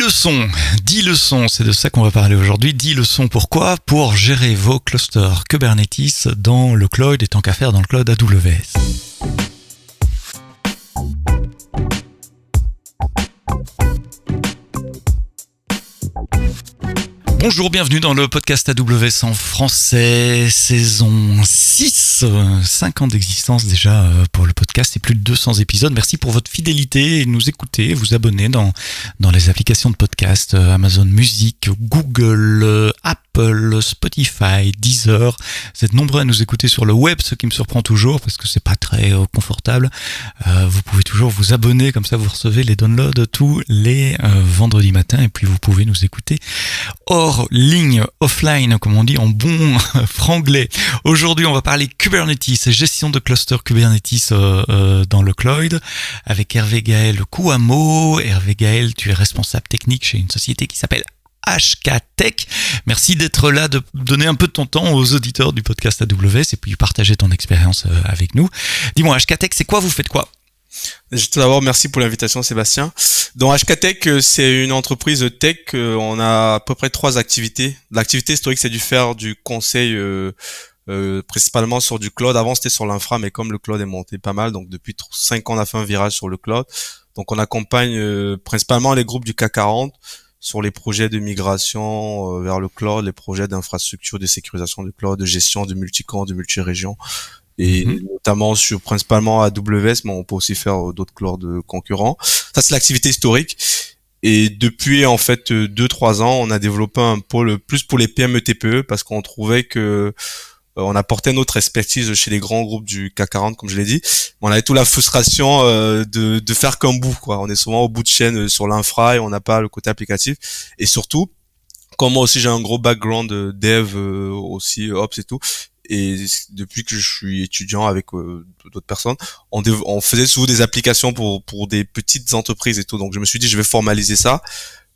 leçons. 10 leçons, c'est de ça qu'on va parler aujourd'hui. 10 leçons pourquoi ? Pour gérer vos clusters Kubernetes dans le cloud et tant qu'à faire dans le cloud AWS. Bonjour, bienvenue dans le podcast AWS en français, saison 6, 5 ans d'existence déjà pour le podcast et plus de 200 épisodes. Merci pour votre fidélité et nous écouter, vous abonner dans les applications de podcast, Amazon Music, Google, Apple, Spotify, Deezer. Vous êtes nombreux à nous écouter sur le web, ce qui me surprend toujours parce que c'est pas très confortable. Vous pouvez toujours vous abonner, comme ça vous recevez les downloads tous les vendredis matins et puis vous pouvez nous écouter hors ligne, offline, comme on dit en bon franglais. Aujourd'hui, on va parler Kubernetes, gestion de cluster Kubernetes dans le cloud, avec Hervé Gaël Kouamo. Hervé Gaël, tu es responsable technique chez une société qui s'appelle HKTech. Merci d'être là, de donner un peu de ton temps aux auditeurs du podcast AWS et puis partager ton expérience avec nous. Dis-moi, HKTech, c'est quoi ? Vous faites quoi ? Tout d'abord, merci pour l'invitation, Sébastien. Dans HKTech, c'est une entreprise tech. On a à peu près 3 activités. L'activité historique, c'est du faire du conseil, principalement sur du cloud. Avant, c'était sur l'infra, mais comme le cloud est monté pas mal, donc depuis 5 ans, on a fait un virage sur le cloud. Donc, on accompagne principalement les groupes du CAC 40 sur les projets de migration vers le cloud, les projets d'infrastructure, de sécurisation du cloud, de gestion de multi-camps, de multi-régions. Et notamment principalement AWS, mais on peut aussi faire d'autres clouds concurrents. Ça, c'est l'activité historique. Et depuis, en fait, 2-3 ans, on a développé un pôle plus pour les PME TPE parce qu'on trouvait que on apportait notre expertise chez les grands groupes du CAC 40, comme je l'ai dit. On avait toute la frustration de faire qu'un bout, quoi. On est souvent au bout de chaîne sur l'infra et on n'a pas le côté applicatif. Et surtout, comme moi aussi j'ai un gros background de dev, aussi ops et tout. Et depuis que je suis étudiant avec d'autres personnes, on faisait souvent des applications pour des petites entreprises et tout. Donc je me suis dit, je vais formaliser ça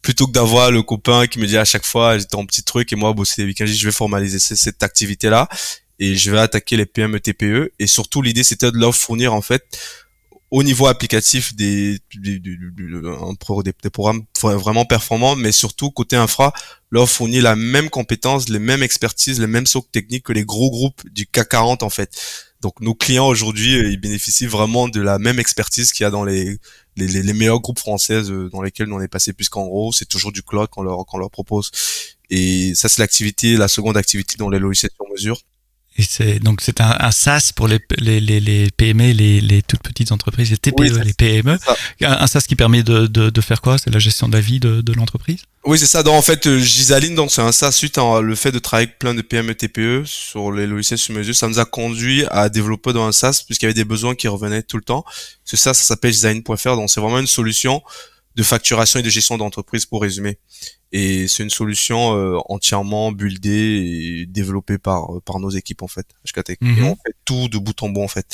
plutôt que d'avoir le copain qui me dit à chaque fois, j'étais en petit truc et moi bosser les week-ends. Je dis, je vais formaliser cette activité-là et je vais attaquer les PME TPE. Et surtout, l'idée c'était de leur fournir en fait au niveau applicatif des programmes vraiment performants, mais surtout côté infra, leur fournit la même compétence, les mêmes expertises, les mêmes socles techniques que les gros groupes du CAC 40 en fait. Donc nos clients aujourd'hui, ils bénéficient vraiment de la même expertise qu'il y a dans les meilleurs groupes françaises dans lesquels nous on est passé, puisqu'en gros c'est toujours du cloud qu'on leur propose. Et ça c'est la seconde activité dans les logiciels sur mesure. Et c'est un SaaS pour les PME, les toutes petites entreprises, les TPE, oui, les PME. Un SaaS qui permet de faire quoi ? C'est la gestion de la vie de l'entreprise ? Oui, c'est ça. Donc, en fait, Gisaline, donc c'est un SaaS suite à le fait de travailler avec plein de PME TPE sur les logiciels sur mesure. Ça nous a conduit à développer dans un SaaS puisqu'il y avait des besoins qui revenaient tout le temps. Ce SaaS, ça s'appelle Gisaline.fr. Donc, c'est vraiment une solution de facturation et de gestion d'entreprise pour résumer. Et c'est une solution entièrement buildée et développée par nos équipes en fait, HKTech. Et on fait tout de bout en bout en fait.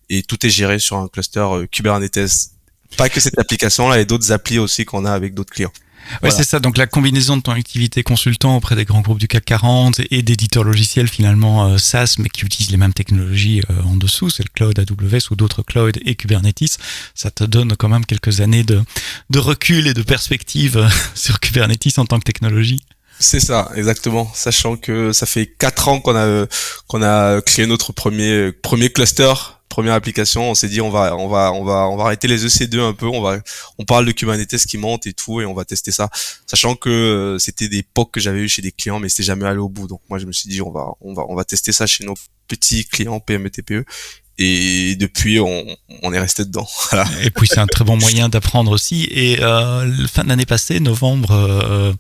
Et tout est géré sur un cluster Kubernetes. Pas que cette application-là, et d'autres applis aussi qu'on a avec d'autres clients. Ouais, voilà. C'est ça. Donc, la combinaison de ton activité consultant auprès des grands groupes du CAC 40 et d'éditeurs logiciels, finalement, SaaS, mais qui utilisent les mêmes technologies en dessous, c'est le cloud AWS ou d'autres clouds et Kubernetes. Ça te donne quand même quelques années de recul et de perspective sur Kubernetes en tant que technologie. C'est ça, exactement. Sachant que ça fait 4 ans qu'on a créé notre premier cluster, première application. On s'est dit on va arrêter les EC2 un peu. On parle de Kubernetes qui monte et tout et on va tester ça. Sachant que c'était des POC que j'avais eu chez des clients, mais c'était jamais allé au bout. Donc moi je me suis dit on va tester ça chez nos petits clients PME TPE. Et depuis, on est resté dedans. Voilà. Et puis c'est un très bon moyen d'apprendre aussi. Et fin de l'année passée, novembre,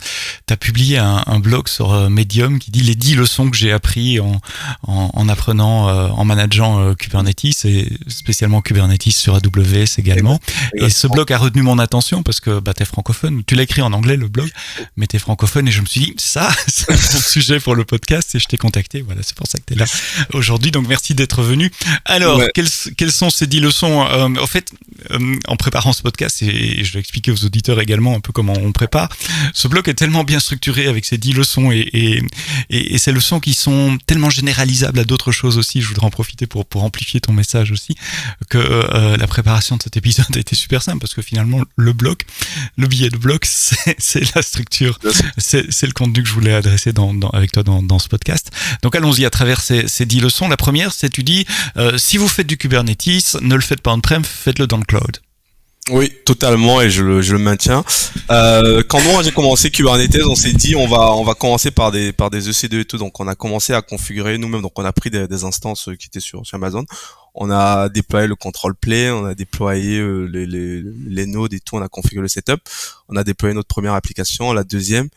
t'as publié un blog sur Medium qui dit les 10 leçons que j'ai appris en apprenant, en manageant Kubernetes et spécialement Kubernetes sur AWS également. Et ce blog a retenu mon attention parce que t'es francophone. Tu l'as écrit en anglais le blog, mais t'es francophone et je me suis dit ça, c'est un bon sujet pour le podcast et je t'ai contacté. Voilà, c'est pour ça que t'es là aujourd'hui. Donc merci d'être venu. Alors, Alors, Ouais. quelles sont ces 10 leçons? En fait, en préparant ce podcast, et je vais expliquer aux auditeurs également un peu comment on prépare, ce bloc est tellement bien structuré avec ces 10 leçons et ces leçons qui sont tellement généralisables à d'autres choses aussi. Je voudrais en profiter pour amplifier ton message aussi, que la préparation de cet épisode a été super simple parce que finalement, le billet de bloc, c'est la structure, c'est le contenu que je voulais adresser avec toi dans ce podcast. Donc allons-y à travers ces 10 leçons. La première, c'est tu dis, si vous faites du Kubernetes, ne le faites pas on-prem, faites-le dans le cloud. Oui, totalement, et je le maintiens. Quand moi j'ai commencé Kubernetes, on s'est dit on va commencer par des EC2 et tout, donc on a commencé à configurer nous-mêmes, donc on a pris des instances qui étaient sur Amazon, on a déployé le control play, on a déployé les nodes et tout, on a configuré le setup, on a déployé notre première application, la deuxième,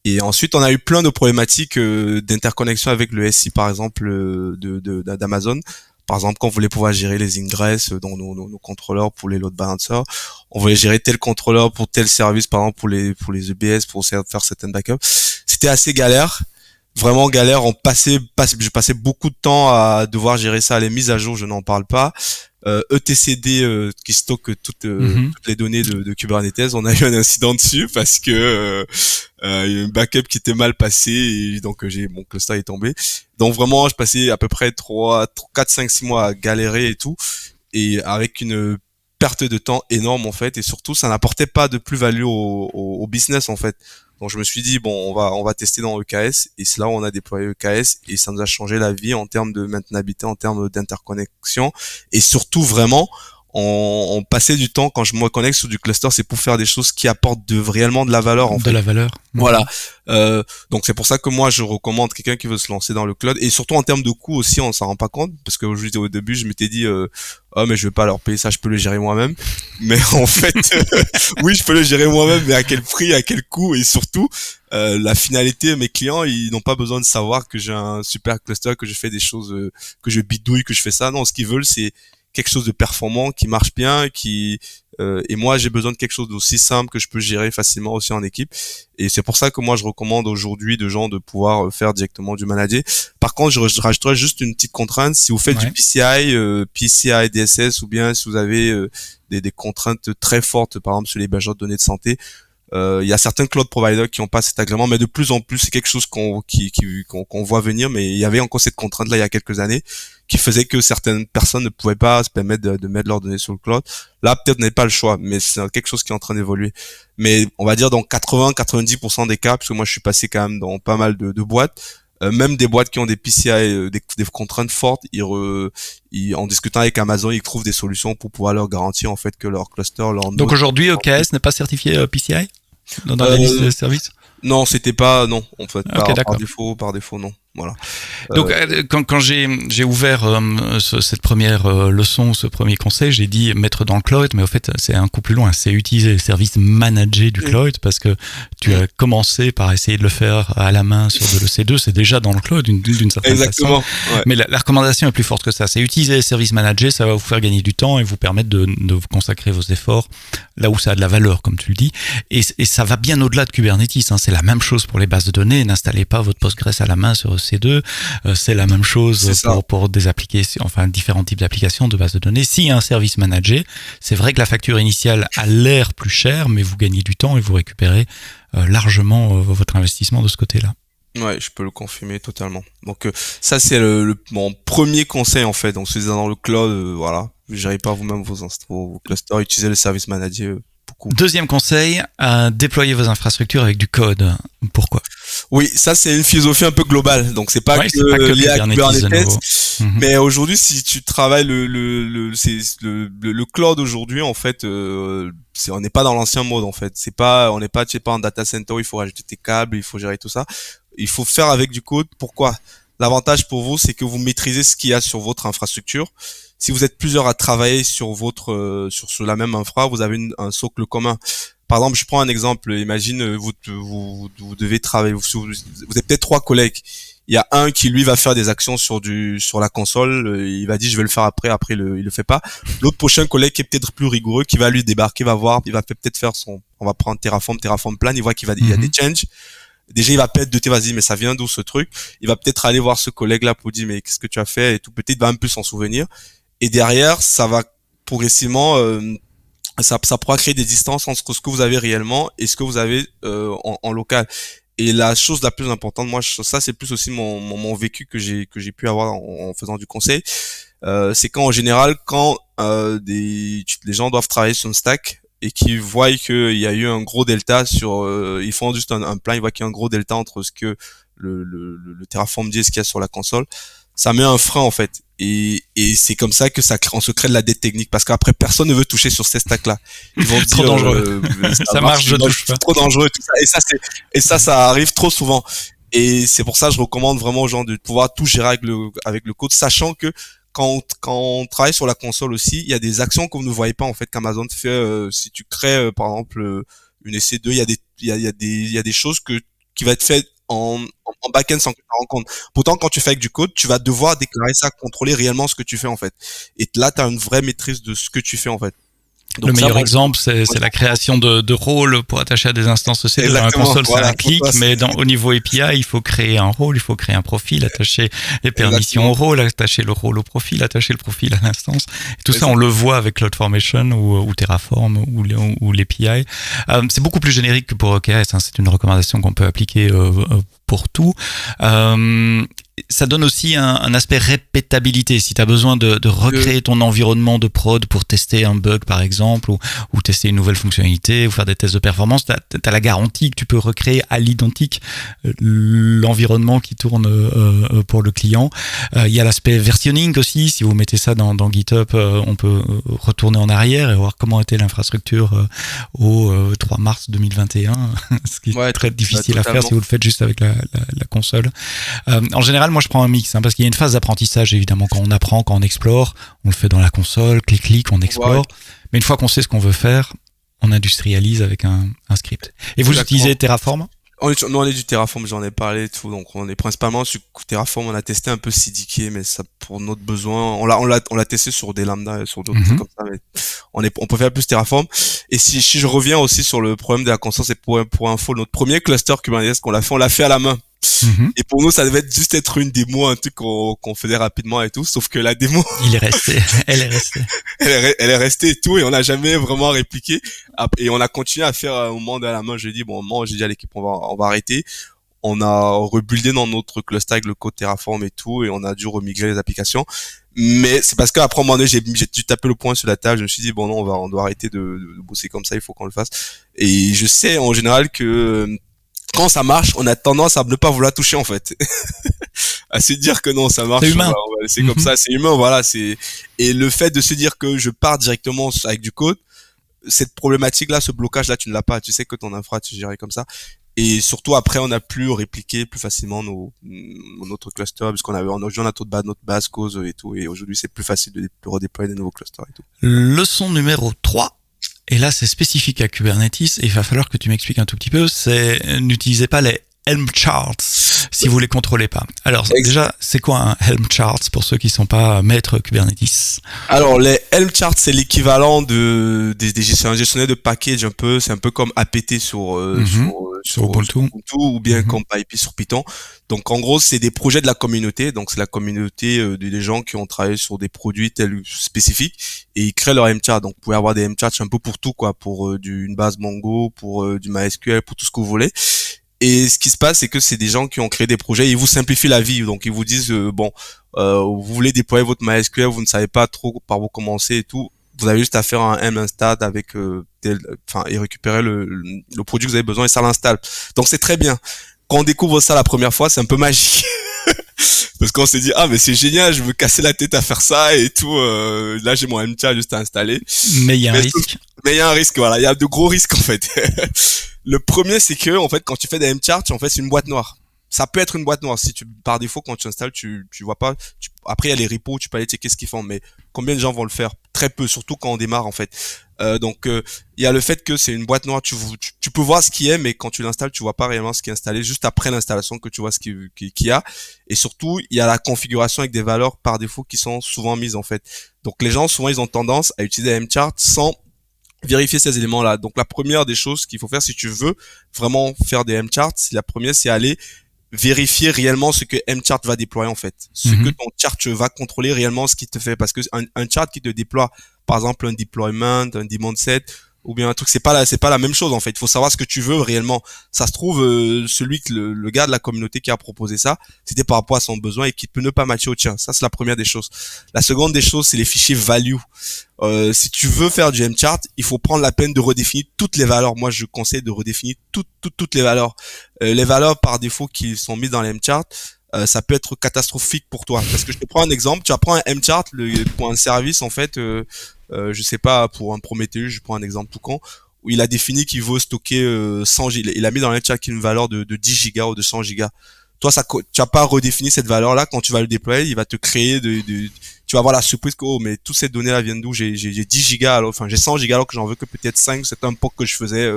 et ensuite on a eu plein de problématiques d'interconnexion avec le SI par exemple d'Amazon. Par exemple, quand on voulait pouvoir gérer les ingress dans nos contrôleurs pour les load balancers, on voulait gérer tel contrôleur pour tel service, par exemple pour les EBS, pour faire certaines backups. C'était assez galère, vraiment galère. Je passais beaucoup de temps à devoir gérer ça. Les mises à jour, je n'en parle pas. ETCD qui stocke toutes les données de Kubernetes. On a eu un incident dessus parce que il y a eu un backup qui était mal passé et donc mon cluster est tombé. Donc vraiment, je passais à peu près 4, 5, 6 mois à galérer et tout, et avec une perte de temps énorme en fait, et surtout ça n'apportait pas de plus-value au business en fait. Donc je me suis dit bon, on va tester dans EKS, et c'est là où on a déployé EKS et ça nous a changé la vie en termes de maintenabilité, en termes d'interconnexion, et surtout vraiment on passait du temps, quand je me connecte sur du cluster, c'est pour faire des choses qui apportent réellement de la valeur en fait. De la valeur. Voilà. Donc c'est pour ça que moi je recommande quelqu'un qui veut se lancer dans le cloud, et surtout en termes de coûts aussi, on s'en rend pas compte parce que au début je m'étais dit oh mais je vais pas leur payer ça, je peux le gérer moi-même. Mais en fait oui, je peux le gérer moi-même, mais à quel prix, à quel coût, et surtout la finalité, mes clients ils n'ont pas besoin de savoir que j'ai un super cluster, que je fais des choses, que je bidouille, que je fais ça. Non, ce qu'ils veulent c'est quelque chose de performant, qui marche bien, et moi j'ai besoin de quelque chose d'aussi simple que je peux gérer facilement aussi en équipe, et c'est pour ça que moi je recommande aujourd'hui de gens de pouvoir faire directement du manager. Par contre, je rajouterais juste une petite contrainte: si vous faites du PCI DSS, ou bien si vous avez des contraintes très fortes, par exemple sur les bases de données de santé, il y a certains cloud providers qui ont pas cet agrément, mais de plus en plus c'est quelque chose qu'on voit venir. Mais il y avait encore cette contrainte là il y a quelques années qui faisait que certaines personnes ne pouvaient pas se permettre de mettre leurs données sur le cloud. Là, peut-être n'est pas le choix, mais c'est quelque chose qui est en train d'évoluer. Mais on va dire dans 80-90% des cas, parce que moi je suis passé quand même dans pas mal de boîtes, même des boîtes qui ont des PCI, des contraintes fortes, en discutant avec Amazon, ils trouvent des solutions pour pouvoir leur garantir en fait que leur cluster, leur Donc aujourd'hui, EKS n'est pas certifié PCI dans la liste des services? Non, c'était pas, non, en fait, Okay, par défaut, non. Voilà. Donc, quand j'ai ouvert cette première leçon, ce premier conseil, j'ai dit mettre dans le cloud, mais au fait, c'est un coup plus loin. C'est utiliser les services managés du cloud, parce que tu as commencé par essayer de le faire à la main sur de l'EC2, c'est déjà dans le cloud d'une certaine Exactement, façon. ouais. Mais la recommandation est plus forte que ça. C'est utiliser les services managés, ça va vous faire gagner du temps et vous permettre de vous consacrer vos efforts là où ça a de la valeur, comme tu le dis. Et ça va bien au-delà de Kubernetes, hein. C'est la même chose pour les bases de données. N'installez pas votre Postgres à la main sur EC2. C'est la même chose pour des applications, enfin différents types d'applications de bases de données. S'il y a un service managé, c'est vrai que la facture initiale a l'air plus chère, mais vous gagnez du temps et vous récupérez largement votre investissement de ce côté-là. Ouais, je peux le confirmer totalement. Donc ça c'est mon premier conseil en fait. Donc si vous êtes dans le cloud, voilà, ne gérez pas vous-même vos clusters, utilisez le service manager beaucoup. Deuxième conseil, déployer vos infrastructures avec du code. Pourquoi? Oui, ça c'est une philosophie un peu globale. Donc c'est pas que lié à Kubernetes. Mais aujourd'hui, si tu travailles le cloud aujourd'hui, en fait, on n'est pas dans l'ancien mode en fait. On n'est pas en data center, il faut rajouter tes câbles, il faut gérer tout ça. Il faut faire avec du code. Pourquoi? L'avantage pour vous, c'est que vous maîtrisez ce qu'il y a sur votre infrastructure. Si vous êtes plusieurs à travailler sur sur la même infra, vous avez un socle commun. Par exemple, je prends un exemple. Imagine, vous devez travailler, vous êtes peut-être 3 collègues. Il y a un qui lui va faire des actions sur la console. Il va dire je vais le faire après il le fait pas. L'autre prochain collègue qui est peut-être plus rigoureux, qui va lui débarquer, va voir, il va peut-être faire on va prendre Terraform plan, il voit il y a des changes. Déjà, il va peut-être douter, vas-y, mais ça vient d'où ce truc? Il va peut-être aller voir ce collègue-là pour dire, mais qu'est-ce que tu as fait? Et tout, peut-être, il va un peu s'en souvenir. Et derrière, ça va progressivement, ça pourra créer des distances entre ce que vous avez réellement et ce que vous avez en local. Et la chose la plus importante, moi, ça c'est plus aussi mon vécu que j'ai pu avoir en faisant du conseil. C'est quand en général, quand les gens doivent travailler sur une stack et qu'ils voient qu'il y a eu un gros delta sur, ils font juste un plan, ils voient qu'il y a un gros delta entre ce que le Terraform dit et ce qu'il y a sur la console, ça met un frein en fait. Et c'est comme ça que on se crée de la dette technique parce qu'après personne ne veut toucher sur ces stacks là. Ils vont trop dire dangereux. Ça marche, je touche pas. C'est trop dangereux tout ça. Et ça arrive trop souvent. Et c'est pour ça que je recommande vraiment aux gens de pouvoir tout gérer avec le code, sachant que quand on travaille sur la console aussi, il y a des actions que vous ne voyez pas en fait qu'Amazon fait. Si tu crées par exemple une EC2, il y a des choses qui va être fait en back-end sans que tu te rends compte. Pourtant, quand tu fais avec du code, tu vas devoir déclarer ça, contrôler réellement ce que tu fais en fait. Et là, tu as une vraie maîtrise de ce que tu fais en fait. Donc le meilleur exemple, c'est la création de rôles pour attacher à des instances EC2. Dans la console, voilà, c'est un clic, mais au niveau API, il faut créer un rôle, il faut créer un profil, attacher les permissions au rôle, attacher le rôle au profil, attacher le profil à l'instance. Et tout ça, on le voit avec CloudFormation ou Terraform ou l'API. C'est beaucoup plus générique que pour EKS. C'est une recommandation qu'on peut appliquer pour tout. Ça donne aussi un aspect répétabilité. Si tu as besoin de recréer ton environnement de prod pour tester un bug, par exemple, ou tester une nouvelle fonctionnalité, ou faire des tests de performance, tu as la garantie que tu peux recréer à l'identique l'environnement qui tourne pour le client. Il y a l'aspect versionning aussi. Si vous mettez ça dans GitHub, on peut retourner en arrière et voir comment était l'infrastructure au 3 mars 2021, ce qui est très difficile à faire si vous le faites juste avec la console. En général, moi je prends un mix parce qu'il y a une phase d'apprentissage évidemment quand on apprend, quand on explore, on le fait dans la console, clic, on explore. Mais une fois qu'on sait ce qu'on veut faire, on industrialise avec un script. Et vous utilisez Terraform ? Nous on est du Terraform, j'en ai parlé et tout, donc on est principalement sur Terraform. On a testé un peu CDK, mais ça pour notre besoin, on l'a testé sur des lambda et sur d'autres trucs comme ça, mais on préfère plus Terraform. Et si je reviens aussi sur le problème de la console, c'est pour info, notre premier cluster Kubernetes on l'a fait à la main. Et pour nous, ça devait juste être une démo, un truc qu'on faisait rapidement et tout, sauf que la démo, elle est restée et tout, et on n'a jamais vraiment répliqué. Et on a continué à faire un moment à la main. J'ai dit j'ai dit à l'équipe, on va arrêter. On a rebuildé dans notre cluster avec le code Terraform et tout, et on a dû remigrer les applications. Mais c'est parce qu'après un moment donné, j'ai dû taper le poing sur la table. Je me suis dit non, on doit arrêter de bosser comme ça. Il faut qu'on le fasse. Et je sais en général que quand ça marche, on a tendance à ne pas vouloir toucher en fait, à se dire que non, ça marche. C'est humain. C'est comme ça, c'est humain, voilà. Et le fait de se dire que je pars directement avec du code, cette problématique-là, ce blocage-là, tu ne l'as pas. Tu sais que ton infra, tu gères comme ça. Et surtout après, on a pu répliquer plus facilement notre cluster parce qu'on a notre base cause et tout. Et aujourd'hui, c'est plus facile de redéployer des nouveaux clusters et tout. Leçon numéro 3. Et là, c'est spécifique à Kubernetes et il va falloir que tu m'expliques un tout petit peu. C'est n'utilisez pas les Helm charts si vous les contrôlez pas. Alors déjà, c'est quoi un Helm chart pour ceux qui sont pas maîtres Kubernetes? Alors les Helm charts, c'est l'équivalent des gestionnaires de package un peu. C'est un peu comme APT sur Ubuntu ou bien comme PyPy sur Python. Donc en gros, c'est des projets de la communauté. Donc c'est la communauté des gens qui ont travaillé sur des produits tels spécifiques et ils créent leur Helm chart. Donc vous pouvez avoir des Helm charts un peu pour tout quoi, pour une base Mongo, pour du MySQL, pour tout ce que vous voulez. Et ce qui se passe, c'est que c'est des gens qui ont créé des projets et ils vous simplifient la vie. Donc ils vous disent vous voulez déployer votre MySQL, vous ne savez pas trop par où commencer et tout. Vous avez juste à faire un M install avec et récupérer le produit que vous avez besoin et ça l'installe. Donc c'est très bien. Quand on découvre ça la première fois, c'est un peu magique. Parce qu'on s'est dit mais c'est génial, je me casser la tête à faire ça et tout. Là j'ai mon MTR juste à installer. Mais il y a un risque. Mais il y a un risque, voilà. Il y a de gros risques en fait. Le premier, c'est que en fait, quand tu fais des M-charts, en fait, c'est une boîte noire. Ça peut être une boîte noire. Si par défaut, quand tu installes, tu vois pas. Après, il y a les repos, tu peux aller checker ce qu'ils font. Mais combien de gens vont le faire? Très peu, surtout quand on démarre en fait. Donc, il y a le fait que c'est une boîte noire. Tu peux voir ce qui est, mais quand tu l'installes, tu vois pas réellement ce qui est installé. Juste après l'installation que tu vois ce qu'il y a. Et surtout, il y a la configuration avec des valeurs par défaut qui sont souvent mises en fait. Donc, les gens souvent ils ont tendance à utiliser M-chart sans vérifier ces éléments-là. Donc la première des choses qu'il faut faire si tu veux vraiment faire des M-charts, la première c'est aller vérifier réellement ce que mchart va déployer en fait, ce que ton chart va contrôler réellement ce qu'il te fait, parce que un chart qui te déploie par exemple un deployment, un demand set ou bien un truc, c'est pas la même chose en fait. Il faut savoir ce que tu veux réellement. Ça se trouve celui que le gars de la communauté qui a proposé ça, c'était par rapport à son besoin et qui peut ne pas matcher au tien. Ça c'est la première des choses. La seconde des choses, c'est les fichiers value. Si tu veux faire du mchart, il faut prendre la peine de redéfinir toutes les valeurs. Moi, je conseille de redéfinir toutes les valeurs. Les valeurs par défaut qui sont mises dans les mchart, ça peut être catastrophique pour toi. Parce que je te prends un exemple, tu apprends un mchart pour un service en fait, je sais pas, pour un Prometheus, je prends un exemple tout con, où il a défini qu'il veut stocker 100 gigas. Il a mis dans le mchart une valeur de 10 gigas ou de 100 gigas. Toi, tu as pas redéfini cette valeur-là. Quand tu vas le déployer, il va te créer tu vas avoir la surprise que, oh, mais toutes ces données-là viennent d'où? J'ai 10 gigas, alors, enfin, j'ai 100 gigas alors que j'en veux que peut-être 5. C'est un POC que je faisais,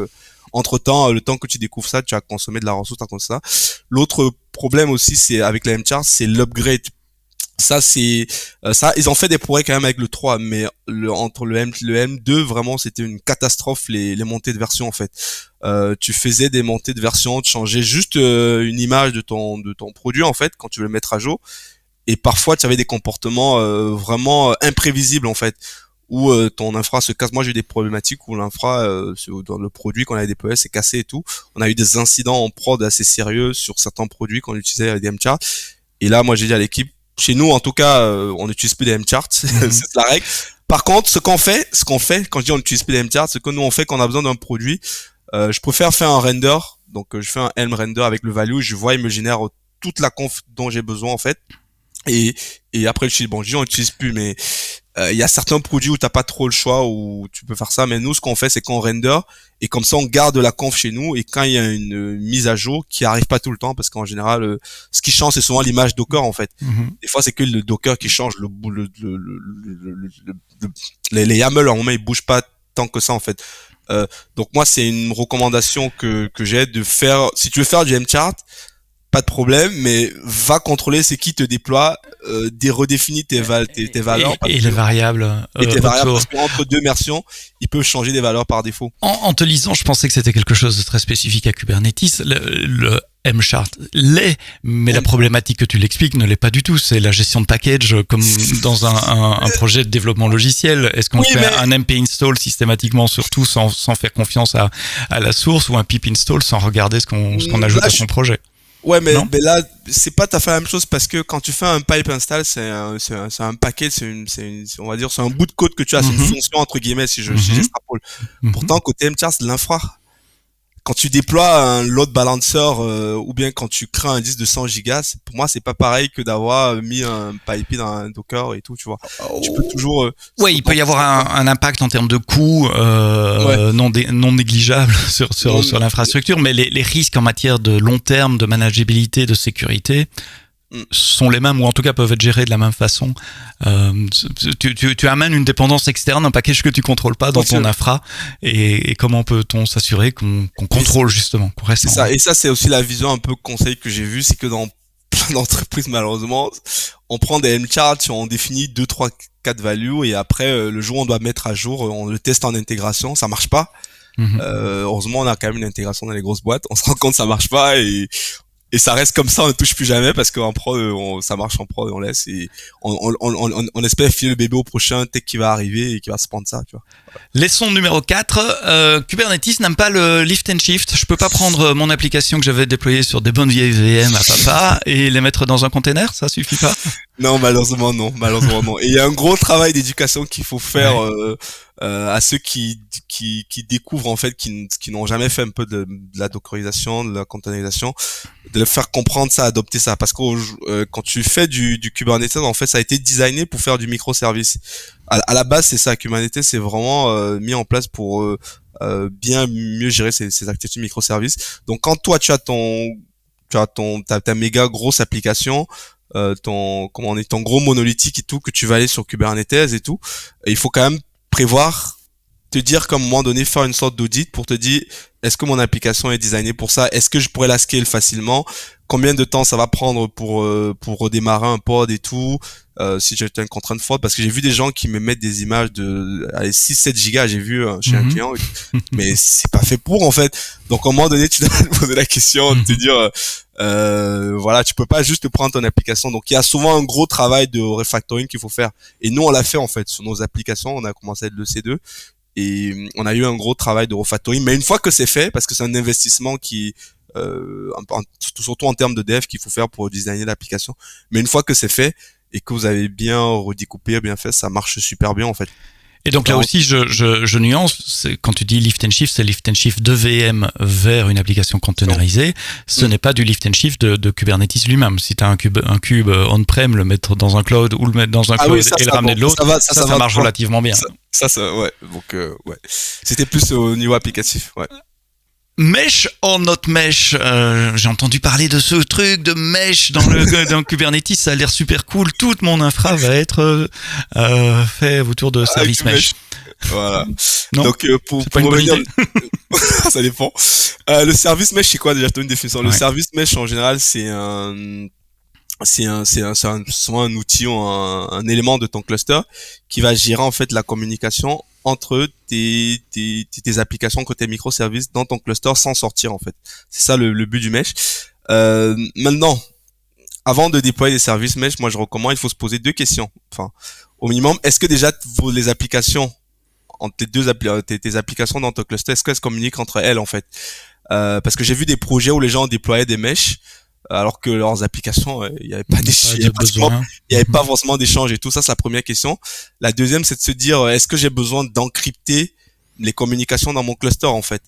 entre temps, le temps que tu découvres ça, tu as consommé de la ressource à cause de ça. L'autre problème aussi, c'est avec la mchart, c'est l'upgrade. Ça, c'est ça, ils ont fait des progrès quand même avec le 3, mais entre le M2, vraiment, c'était une catastrophe les montées de version en fait. Tu faisais des montées de version, tu changeais juste une image de ton produit en fait quand tu veux le mettre à jour, et parfois tu avais des comportements vraiment imprévisibles en fait, où ton infra se casse. Moi, j'ai eu des problématiques où l'infra dans le produit qu'on avait déployé s'est cassé et tout. On a eu des incidents en prod assez sérieux sur certains produits qu'on utilisait des mcharts. Et là, moi, j'ai dit à l'équipe, chez nous, en tout cas, on n'utilise plus les mcharts, c'est la règle. Par contre, ce qu'on fait, quand je dis on n'utilise plus les mcharts, ce que nous on fait quand on a besoin d'un produit, je préfère faire un render. Donc, je fais un Helm render avec le value, je vois, il me génère toute la conf dont j'ai besoin en fait. Et après, je dis bon, on n'utilise plus, mais il y a certains produits où t'as pas trop le choix, où tu peux faire ça, mais nous ce qu'on fait c'est qu'on render, et comme ça on garde la conf chez nous, et quand il y a une mise à jour qui arrive pas tout le temps, parce qu'en général ce qui change c'est souvent l'image Docker en fait. Des fois c'est que le Docker qui change, les YAML en moment ils bougent pas tant que ça en fait. Donc moi c'est une recommandation que j'ai de faire, si tu veux faire du mchart, pas de problème, mais va contrôler c'est qui te déploie, redéfinis tes valeurs. Et les variables. Et tes variables, parce qu'entre deux versions, ils peuvent changer des valeurs par défaut. En te lisant, je pensais que c'était quelque chose de très spécifique à Kubernetes. Le mchart l'est, mais la problématique que tu l'expliques ne l'est pas du tout. C'est la gestion de package, comme dans un projet de développement logiciel. Est-ce qu'on fait un npm install systématiquement sur tout sans faire confiance à la source, ou un pip install sans regarder ce qu'on ajoute à son projet? Ouais, mais là, c'est pas tout à fait la même chose, parce que quand tu fais un pipe install, c'est un paquet, on va dire, c'est un bout de code que tu as, c'est une fonction, entre guillemets, si j'extrapole. Pourtant, côté mchart, c'est de l'infra. Quand tu déploies un load balancer, ou bien quand tu crées un disque de 100 gigas, pour moi, c'est pas pareil que d'avoir mis un pipe dans un Docker et tout, tu vois. Tu peux toujours... ouais, il peut y avoir un impact en termes de coûts non négligeable sur l'infrastructure, mais les risques en matière de long terme, de manageabilité, de sécurité sont les mêmes, ou en tout cas peuvent être gérés de la même façon. Tu amènes une dépendance externe, un package que tu contrôles pas dans ton infra, et comment peut-on s'assurer qu'on contrôle justement, qu'on reste ça. Et ça, c'est aussi la vision un peu conseil que j'ai vu, c'est que dans plein d'entreprises, malheureusement, on prend des mcharts, on définit 2, 3, 4 values, et après, le jour où on doit mettre à jour, on le teste en intégration, ça marche pas. Heureusement, on a quand même une intégration dans les grosses boîtes, on se rend compte que ça marche pas, et ça reste comme ça, on ne touche plus jamais, parce qu'en prod, ça marche en prod, on laisse, et on espère filer le bébé au prochain tech qui va arriver et qui va se prendre ça, tu vois. Leçon numéro 4, Kubernetes n'aime pas le lift and shift. Je peux pas prendre mon application que j'avais déployée sur des bonnes vieilles VM à papa et les mettre dans un container, ça suffit pas? Non, malheureusement non. Et il y a un gros travail d'éducation qu'il faut faire à ceux qui découvrent en fait, qui n'ont jamais fait un peu de la dockerisation, de la containerisation, de leur faire comprendre ça, adopter ça, parce que quand tu fais du Kubernetes, en fait, ça a été designé pour faire du microservice. À la base, c'est ça. Kubernetes, c'est vraiment mis en place pour bien mieux gérer ces activités microservices. Donc, quand toi, tu as ta méga grosse application, ton gros monolithique et tout, que tu vas aller sur Kubernetes et tout, il faut quand même prévoir te dire qu'à un moment donné, faire une sorte d'audit pour te dire, est-ce que mon application est designée pour ça? Est-ce que je pourrais la scale facilement? Combien de temps ça va prendre pour redémarrer un pod et tout? Si j'ai une contrainte forte, parce que j'ai vu des gens qui me mettent des images de 6-7 gigas, j'ai vu chez un client, mais c'est pas fait pour en fait. Donc à un moment donné, tu dois te poser la question de te dire, voilà, tu peux pas juste prendre ton application. Donc il y a souvent un gros travail de refactoring qu'il faut faire. Et nous on l'a fait en fait sur nos applications. On a commencé avec le C2 et on a eu un gros travail de refactoring. Mais une fois que c'est fait, parce que c'est un investissement qui surtout en termes de dev qu'il faut faire pour designer l'application. Mais une fois que c'est fait et que vous avez bien redécoupé, bien fait, ça marche super bien en fait. Et donc là aussi, je nuance, quand tu dis lift and shift, c'est lift and shift de VM vers une application containerisée. Ce n'est pas du lift and shift de Kubernetes lui-même. Si tu as un cube on-prem, le mettre dans un cloud ou le mettre dans un cloud et le ramener de l'autre, ça marche relativement bien. Ça, ouais. Donc, ouais. C'était plus au niveau applicatif, ouais. Mesh or not mesh, j'ai entendu parler de ce truc de mesh dans Kubernetes, ça a l'air super cool. Toute mon infra va être fait autour de service mesh. Voilà. Non, donc pour revenir, ça dépend. Le service mesh c'est quoi déjà? Je te donne une définition. Ouais. Le service mesh en général c'est souvent un outil ou un élément de ton cluster qui va gérer en fait la communication entre tes applications côté microservices dans ton cluster sans sortir en fait. C'est ça le but du mesh. Maintenant, avant de déployer des services mesh, moi je recommande, il faut se poser deux questions. Enfin, au minimum, est-ce que déjà les applications entre tes applications dans ton cluster, est-ce qu'elles se communiquent entre elles en fait? Parce que j'ai vu des projets où les gens déployaient des meshs alors que leurs applications, il n'y avait pas pas forcément d'échange et tout ça, c'est la première question. La deuxième, c'est de se dire, est-ce que j'ai besoin d'encrypter les communications dans mon cluster en fait?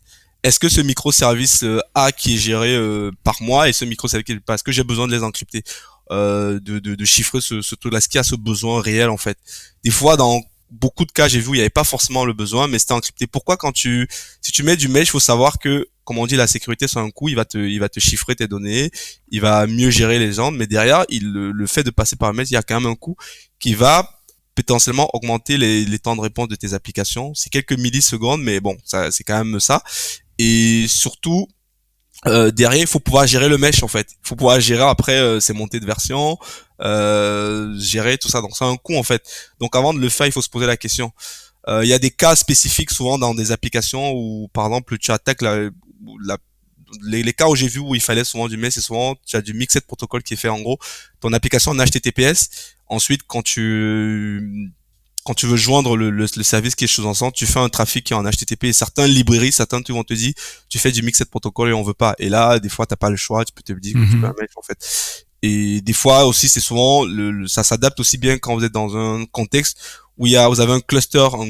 Est-ce que ce microservice A qui est géré par moi et ce microservice qui est pas, est-ce que j'ai besoin de les encrypter, de chiffrer ce truc-là, est-ce qu'il y a ce besoin réel en fait? Des fois, dans beaucoup de cas, j'ai vu, il n'y avait pas forcément le besoin, mais c'était encrypté. Pourquoi si tu mets du mesh, il faut savoir que, comme on dit, la sécurité, c'est un coût, il va te chiffrer tes données, il va mieux gérer les gens, mais derrière, le fait de passer par mesh, il y a quand même un coût qui va potentiellement augmenter les temps de réponse de tes applications. C'est quelques millisecondes, mais bon, ça, c'est quand même ça. Et surtout, derrière, il faut pouvoir gérer le mesh en fait. Il faut pouvoir gérer après ses montées de version, gérer tout ça. Donc c'est un coût en fait. Donc avant de le faire, il faut se poser la question. Il y a des cas spécifiques souvent dans des applications où par exemple tu attaques les cas où j'ai vu où il fallait souvent du mesh, c'est souvent tu as du mixed protocol qui est fait en gros. Ton application en HTTPS. Ensuite quand tu veux joindre le service qui est chose ensemble, tu fais un trafic qui est en HTTP et certaines librairies, certains tu vont te dire, tu fais du mixed protocol et on veut pas. Et là, des fois, t'as pas le choix, tu peux te dire que tu peux un mesh, en fait. Et des fois aussi, c'est souvent, ça s'adapte aussi bien quand vous êtes dans un contexte où vous avez un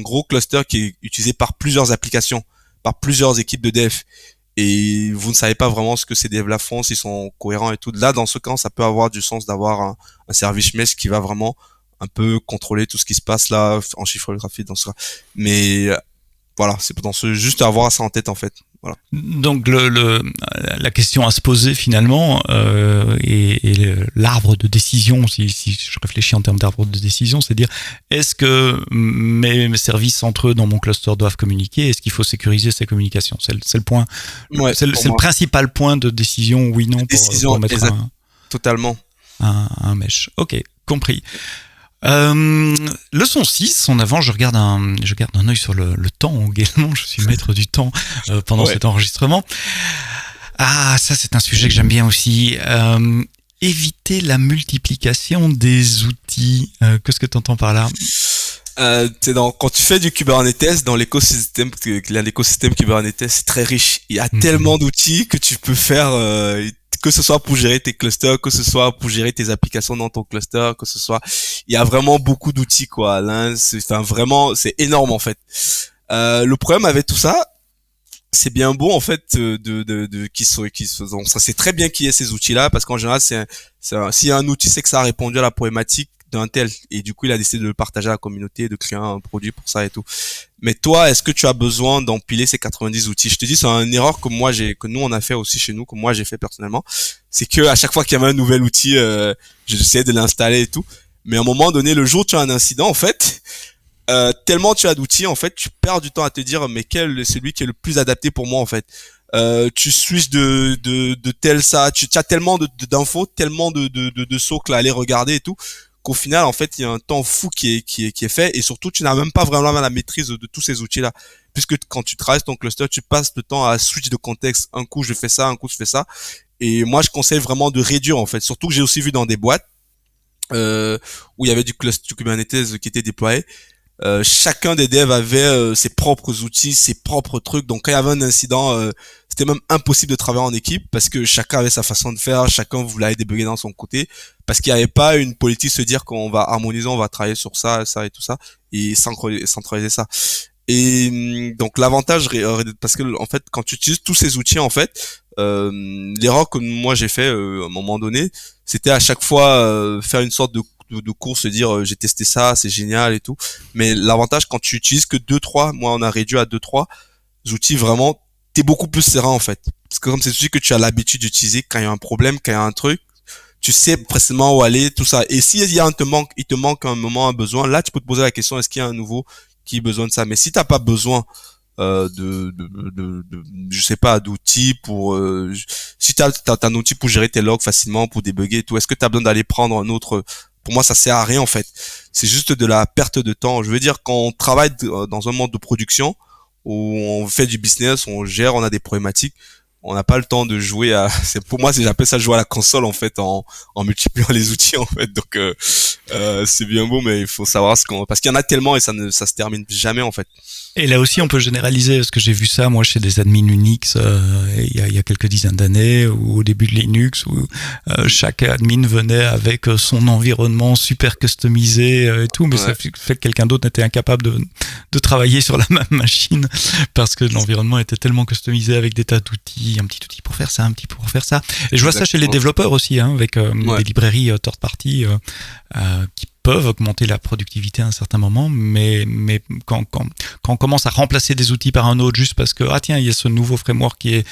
gros cluster qui est utilisé par plusieurs applications, par plusieurs équipes de dev. Et vous ne savez pas vraiment ce que ces devs-là font, s'ils sont cohérents et tout. Là, dans ce cas, ça peut avoir du sens d'avoir un service mesh qui va vraiment un peu contrôler tout ce qui se passe là en chiffrographie dans ce cas. Mais voilà, c'est juste avoir ça en tête en fait. Voilà. Donc la question à se poser finalement et l'arbre de décision, si je réfléchis en termes d'arbre de décision, c'est dire est-ce que mes services entre eux dans mon cluster doivent communiquer? Est-ce qu'il faut sécuriser ces communications? C'est le point. Ouais, c'est le principal point de décision, oui non, pour mettre totalement un mesh. Ok, compris. Leçon 6, en avant, je garde un œil sur le temps également, je suis maître du temps pendant cet enregistrement. Ah, ça c'est un sujet que j'aime bien aussi. Éviter la multiplication des outils. Qu'est-ce que tu entends par là? Quand tu fais du Kubernetes, dans l'écosystème Kubernetes, c'est très riche. Il y a tellement d'outils que tu peux faire, que ce soit pour gérer tes clusters, que ce soit pour gérer tes applications dans ton cluster, il y a vraiment beaucoup d'outils, quoi. Là, c'est énorme, en fait. Le problème avec tout ça, c'est bien beau, en fait, donc ça c'est très bien qu'il y ait ces outils-là, parce qu'en général, s'il y a un outil, c'est que ça a répondu à la problématique d'un tel, et du coup, il a décidé de le partager à la communauté, de créer un produit pour ça et tout. Mais toi, est-ce que tu as besoin d'empiler ces 90 outils? Je te dis, c'est une erreur que nous on a fait aussi chez nous, que moi j'ai fait personnellement. C'est que à chaque fois qu'il y avait un nouvel outil, j'essayais de l'installer et tout. Mais à un moment donné, le jour où tu as un incident, en fait, tellement tu as d'outils, en fait, tu perds du temps à te dire mais quel est celui qui est le plus adapté pour moi, en fait. Tu switches de tel ça, tu as tellement d'infos, tellement de socles à aller regarder et tout, qu'au final, en fait, il y a un temps fou qui est fait, et surtout, tu n'as même pas vraiment la maîtrise de tous ces outils-là. Puisque quand tu travailles ton cluster, tu passes le temps à switch de contexte. Un coup, je fais ça, un coup, je fais ça. Et moi, je conseille vraiment de réduire, en fait. Surtout que j'ai aussi vu dans des boîtes, où il y avait du cluster du Kubernetes qui était déployé. Chacun des devs avait ses propres outils, ses propres trucs. Donc quand il y avait un incident, c'était même impossible de travailler en équipe parce que chacun avait sa façon de faire, chacun voulait aller débugger dans son côté, parce qu'il n'y avait pas une politique se dire qu'on va harmoniser, on va travailler sur ça, ça et tout ça, et centraliser ça. Et donc l'avantage, parce que en fait quand tu utilises tous ces outils, en fait, l'erreur que moi j'ai fait à un moment donné, c'était à chaque fois faire une sorte de course, se dire j'ai testé ça, c'est génial et tout. Mais l'avantage quand tu utilises que deux trois, moi on a réduit à deux trois outils, vraiment t'es beaucoup plus serein, en fait. Parce que comme c'est des outils que tu as l'habitude d'utiliser, quand il y a un problème, quand il y a un truc, tu sais précisément où aller, tout ça. Et s'il y a il te manque un moment, un besoin, là tu peux te poser la question, est-ce qu'il y a un nouveau qui a besoin de ça? Mais si t'as pas besoin je sais pas, d'outils pour si t'as un outil pour gérer tes logs facilement, pour débugger et tout, est-ce que t'as besoin d'aller prendre un autre? Pour moi, ça sert à rien, en fait. C'est juste de la perte de temps. Je veux dire, quand on travaille dans un monde de production où on fait du business, on gère, on a des problématiques, on n'a pas le temps de jouer à. C'est pour moi, j'appelle ça jouer à la console, en fait, en multipliant les outils, en fait. Donc c'est bien beau, mais il faut savoir parce qu'il y en a tellement et ça se termine jamais, en fait. Et là aussi, on peut généraliser, parce que j'ai vu ça, moi, chez des admins Unix, il y a quelques dizaines d'années, ou au début de Linux, où chaque admin venait avec son environnement super customisé et tout, mais ça fait que quelqu'un d'autre n'était incapable de travailler sur la même machine, parce que l'environnement était tellement customisé avec des tas d'outils, un petit outil pour faire ça, un petit pour faire ça. Et je vois ça chez les développeurs aussi, hein, avec des librairies third party qui peuvent augmenter la productivité à un certain moment, mais quand on commence à remplacer des outils par un autre juste parce que tiens, il y a ce nouveau framework qui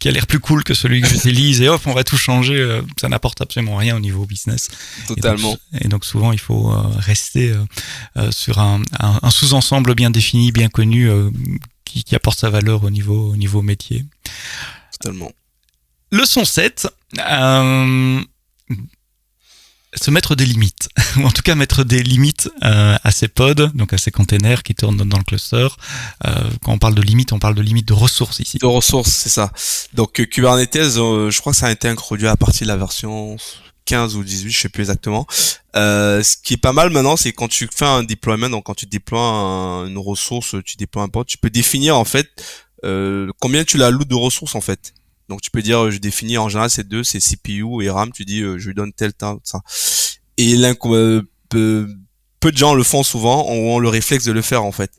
a l'air plus cool que celui que j'utilise, et hop, on va tout changer, ça n'apporte absolument rien au niveau business. Totalement. Et donc souvent il faut rester sur un sous-ensemble bien défini, bien connu, qui apporte sa valeur au niveau métier. Totalement. Leçon 7. Se mettre des limites, ou en tout cas mettre des limites à ces pods, donc à ces containers qui tournent dans le cluster. Quand on parle de limites, on parle de limites de ressources ici. De ressources, c'est ça. Donc Kubernetes, je crois que ça a été introduit à partir de la version 15 ou 18, je sais plus exactement. Ce qui est pas mal maintenant, c'est quand tu fais un deployment, donc quand tu déploies une ressource, tu déploies un pod, tu peux définir, en fait, combien tu l'alloues de ressources, en fait. Donc tu peux dire, je définis, en général c'est CPU et RAM, tu dis je lui donne tel temps, ça. Et peu de gens le font souvent, ont le réflexe de le faire, en fait.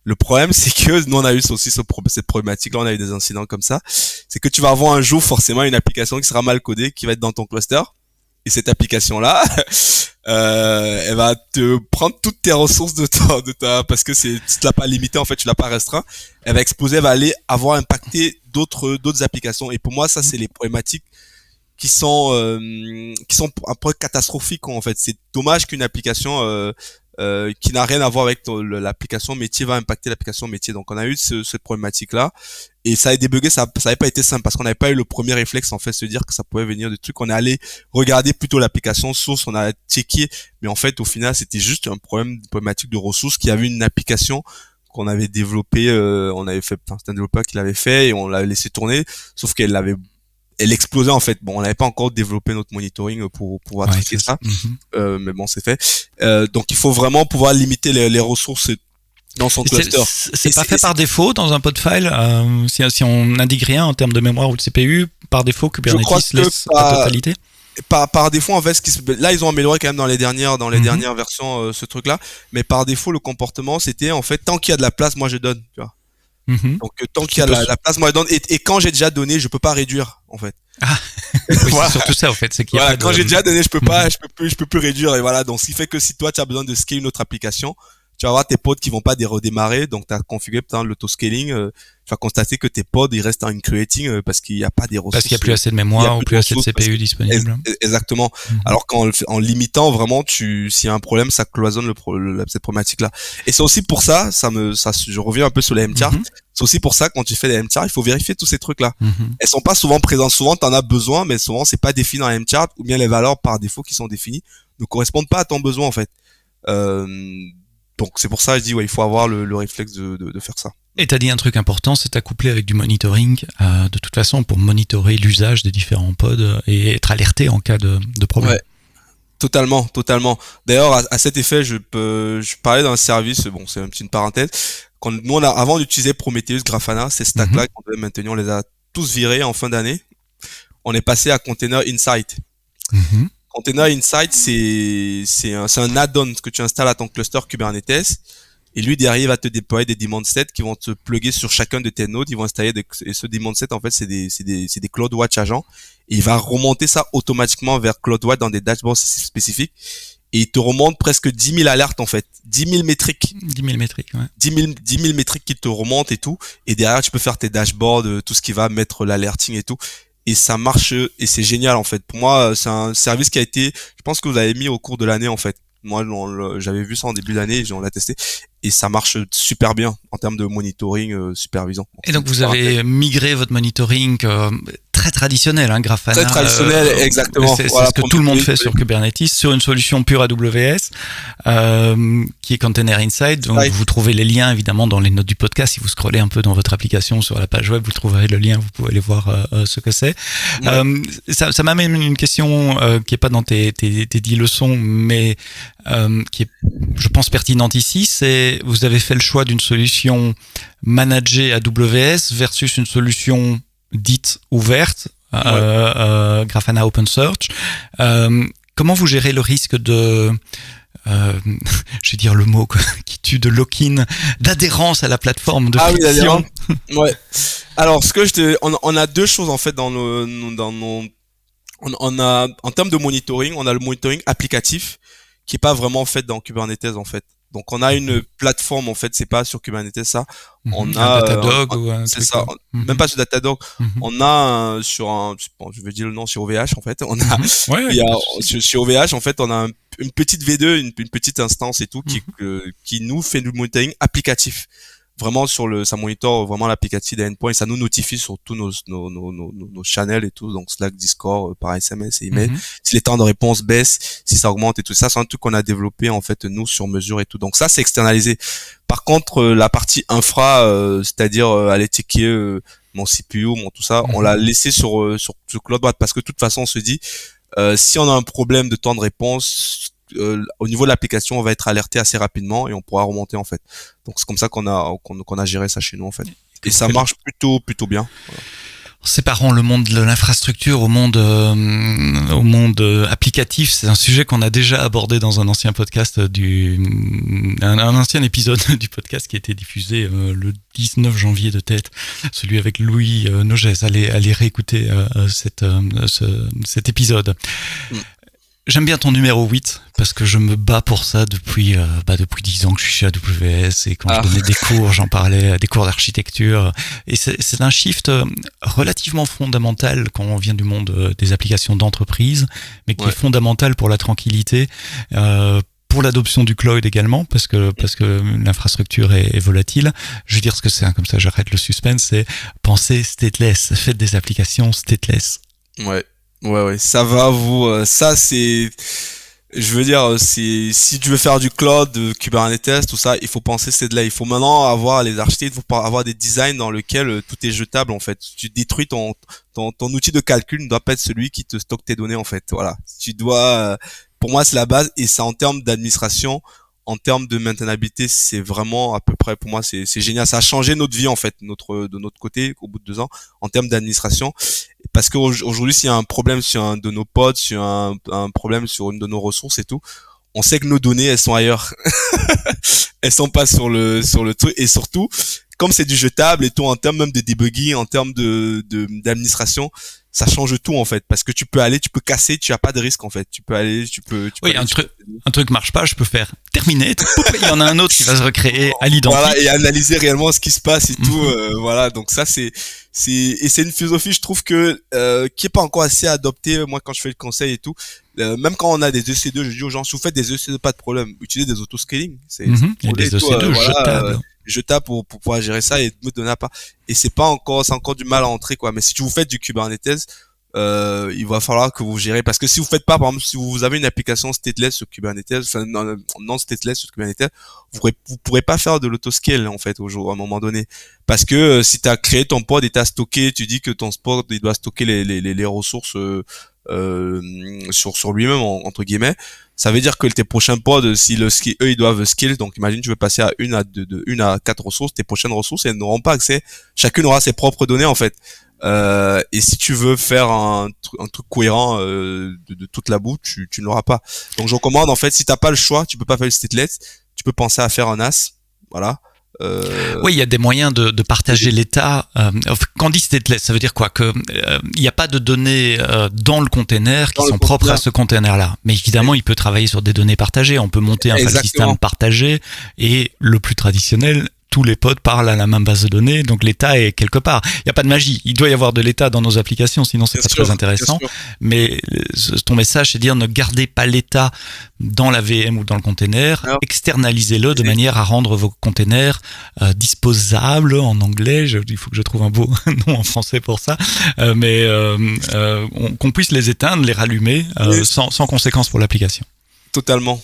Le problème, c'est que nous on a eu aussi cette problématique là, on a eu des incidents comme ça, c'est que tu vas avoir un jour forcément une application qui sera mal codée, qui va être dans ton cluster, et cette application là elle va te prendre toutes tes ressources parce que tu l'as pas limité, en fait, tu l'as pas restreint, elle va exploser, elle va aller avoir impacté d'autres applications. Et pour moi, ça, c'est les problématiques qui sont un peu catastrophiques, en fait. C'est dommage qu'une application qui n'a rien à voir avec l'application métier va impacter l'application métier. Donc on a eu cette problématique là, et ça a débugué, ça avait pas été simple parce qu'on n'avait pas eu le premier réflexe, en fait, se dire que ça pouvait venir de trucs. On est allé regarder plutôt l'application source, on a checké, mais en fait au final c'était juste une problématique de ressources, qui avait une application qu'on avait développée, on avait fait, c'est un développeur qui l'avait fait et on l'avait laissé tourner, sauf elle explosait, en fait. Bon, on n'avait pas encore développé notre monitoring pour pouvoir traiter ça. Mais bon, c'est fait. Donc il faut vraiment pouvoir limiter les ressources dans son cluster. C'est pas fait par défaut dans un pod file. Si on n'indique rien en termes de mémoire ou de CPU, par défaut Kubernetes laisse la totalité. Par défaut, en fait, là ils ont amélioré quand même dans les dernières versions ce truc-là. Mais par défaut, le comportement, c'était, en fait, tant qu'il y a de la place, moi je donne. Tu vois. Donc tant qu'il y a la place, moi je donne, et quand j'ai déjà donné, je peux pas réduire, en fait. Oui, voilà. C'est surtout ça, en fait, c'est qu'il y a voilà, quand j'ai déjà donné, je peux plus réduire, et voilà. Donc ce qui fait que si toi tu as besoin de scaler une autre application, tu vas avoir tes pods qui vont pas redémarrer, donc tu as configuré peut-être l'autoscaling, tu vas constater que tes pods, ils restent en creating parce qu'il n'y a pas des ressources. Parce qu'il n'y a plus assez de mémoire ou plus assez de CPU disponible. Exactement. Alors qu'en limitant vraiment, s'il y a un problème, ça cloisonne cette problématique-là. Et c'est aussi pour ça, je reviens un peu sur les MTR. C'est aussi pour ça, quand tu fais des MTR, il faut vérifier tous ces trucs-là. Elles sont pas souvent présentes. Souvent, t'en as besoin, mais souvent, c'est pas défini dans les MTR, ou bien les valeurs par défaut qui sont définies ne correspondent pas à ton besoin, en fait. Donc, c'est pour ça, je dis, il faut avoir le réflexe de faire ça. Et t'as dit un truc important, c'est à coupler avec du monitoring, de toute façon, pour monitorer l'usage des différents pods et être alerté en cas de problème. Ouais. Totalement. D'ailleurs, à cet effet, je parlais d'un service, bon, c'est une petite parenthèse. Quand nous, avant d'utiliser Prometheus, Grafana, ces stacks-là qu'on devait maintenir, on les a tous virés en fin d'année. On est passé à Container Insight. Container Insight, c'est un add-on que tu installes à ton cluster Kubernetes. Et lui, derrière, il va te déployer des daemon sets qui vont te plugger sur chacun de tes nodes. Ils vont installer et ce daemon set, en fait, c'est des CloudWatch agents. Et il va remonter ça automatiquement vers CloudWatch dans des dashboards spécifiques. Et il te remonte presque 10 000 alertes, en fait. 10 000 métriques. 10 000 métriques, ouais. 10 000 métriques qui te remontent et tout. Et derrière, tu peux faire tes dashboards, tout ce qui va mettre l'alerting et tout. Et ça marche, et c'est génial, en fait. Pour moi, c'est un service qui a été, je pense que vous avez mis au cours de l'année, en fait. Moi, j'avais vu ça en début d'année, on l'a testé. Et ça marche super bien en termes de monitoring, supervision. Et donc, vous avez migré votre monitoring très traditionnel, hein, Grafana. Très traditionnel, exactement. C'est ce que tout le monde fait sur Kubernetes, sur une solution pure AWS, qui est Container Insight. Donc, vous trouvez les liens, évidemment, dans les notes du podcast. Si vous scrollez un peu dans votre application sur la page web, vous trouverez le lien, vous pouvez aller voir ce que c'est. Ça m'amène une question qui est pas dans tes 10 leçons, mais qui est, je pense, pertinente ici. C'est, vous avez fait le choix d'une solution managée AWS versus une solution dite ouverte, Grafana Open Search. Comment vous gérez le risque de, je vais dire le mot qui tue, de lock-in, d'adhérence à la plateforme, de friction? Ouais. Alors, on a deux choses en fait dans on a, en termes de monitoring, on a le monitoring applicatif qui est pas vraiment fait dans Kubernetes en fait. Donc on a une plateforme en fait, c'est pas sur Kubernetes ça. On a Datadog ou un c'est truc ça, même pas sur Datadog. On a sur je vais dire le nom, sur OVH en fait. On a sur OVH en fait, on a une petite V2, une petite instance et tout qui nous fait du monitoring applicatif. Vraiment ça monitore vraiment l'applicatif des endpoints et ça nous notifie sur tous nos channels et tout, donc Slack, Discord, par SMS et email. Si les temps de réponse baissent, si ça augmente et tout ça, c'est un truc qu'on a développé en fait nous sur mesure et tout. Donc ça c'est externalisé. Par contre la partie infra, c'est-à-dire aller checker mon CPU, mon tout ça, on l'a laissé sur CloudWatch parce que de toute façon on se dit si on a un problème de temps de réponse, au niveau de l'application, on va être alerté assez rapidement et on pourra remonter en fait. Donc c'est comme ça qu'on a géré ça chez nous en fait. Et ça marche plutôt bien. Voilà. Séparant le monde de l'infrastructure au monde applicatif, c'est un sujet qu'on a déjà abordé dans un ancien podcast un ancien épisode du podcast qui a été diffusé le 19 janvier de tête, celui avec Louis Nogès. Allez réécouter cet épisode. J'aime bien ton numéro 8 parce que je me bats pour ça depuis 10 ans que je suis chez AWS et quand je donnais des cours, j'en parlais, des cours d'architecture. Et c'est un shift relativement fondamental quand on vient du monde des applications d'entreprise, mais qui est fondamental pour la tranquillité, pour l'adoption du cloud également, parce que l'infrastructure est volatile. Je vais dire ce que c'est, comme ça j'arrête le suspense, c'est penser stateless, faites des applications stateless. Ouais, ça va ça c'est, je veux dire, si tu veux faire du cloud, Kubernetes, tout ça, il faut penser stateless. Il faut maintenant avoir les architectes, il faut avoir des designs dans lesquels tout est jetable en fait. Tu détruis ton outil de calcul ne doit pas être celui qui te stocke tes données en fait. Voilà. Pour moi c'est la base et ça en termes d'administration. En termes de maintenabilité, c'est vraiment à peu près, pour moi, c'est génial. Ça a changé notre vie, en fait, de notre côté, au bout de 2 ans, en termes d'administration. Parce qu'aujourd'hui, s'il y a un problème sur un de nos pods, sur un problème sur une de nos ressources et tout, on sait que nos données, elles sont ailleurs. Elles sont pas sur le truc. Et surtout, comme c'est du jetable et tout, en termes même de debugging, en termes d'administration, ça change tout en fait, parce que tu peux casser, tu as pas de risque en fait. Tu peux aller. Oui, un truc marche pas, je peux faire terminer. Il y en a un autre qui va se recréer à l'identique. Voilà, et analyser réellement ce qui se passe et tout. Voilà, donc ça c'est une philosophie, je trouve que qui est pas encore assez adoptée. Moi, quand je fais le conseil et tout, même quand on a des EC2, je dis aux gens, si vous faites des EC2, pas de problème, utilisez des autoscaling. Et des EC2 jetables. Jetables pour pouvoir gérer ça et me donner pas. Et c'est encore du mal à entrer, quoi. Mais si vous faites du Kubernetes, il va falloir que vous gérez, parce que si vous faites pas, par exemple, si vous avez une application stateless sur Kubernetes, enfin non stateless sur Kubernetes, vous pourrez pas faire de l'autoscale en fait à un moment donné, parce que si tu as créé ton pod et t'as stocké, tu dis que ton pod il doit stocker les ressources sur lui-même entre guillemets, ça veut dire que tes prochains pods, si eux ils doivent scale, donc imagine tu veux passer à une à 4 ressources, tes prochaines ressources elles n'auront pas accès, chacune aura ses propres données en fait. Et si tu veux faire un truc cohérent de toute la boue, tu ne l'auras pas. Donc je recommande en fait, si t'as pas le choix, tu peux pas faire le stateless, tu peux penser à faire un NAS, voilà. Oui, il y a des moyens de partager l'état. Quand on dit stateless, ça veut dire quoi? Que il n'y a pas de données dans le container qui sont propres à ce container-là. Mais évidemment, il peut travailler sur des données partagées. On peut monter un file system partagé, et le plus traditionnel, tous les pods parlent à la même base de données, donc l'état est quelque part. Il n'y a pas de magie. Il doit y avoir de l'état dans nos applications, sinon c'est pas très intéressant. Mais ton message, c'est de dire ne gardez pas l'état dans la VM ou dans le container, externalisez-le de manière à rendre vos containers disposables en anglais. Il faut que je trouve un beau nom en français pour ça, mais qu'on puisse les éteindre, les rallumer sans conséquence pour l'application. Totalement.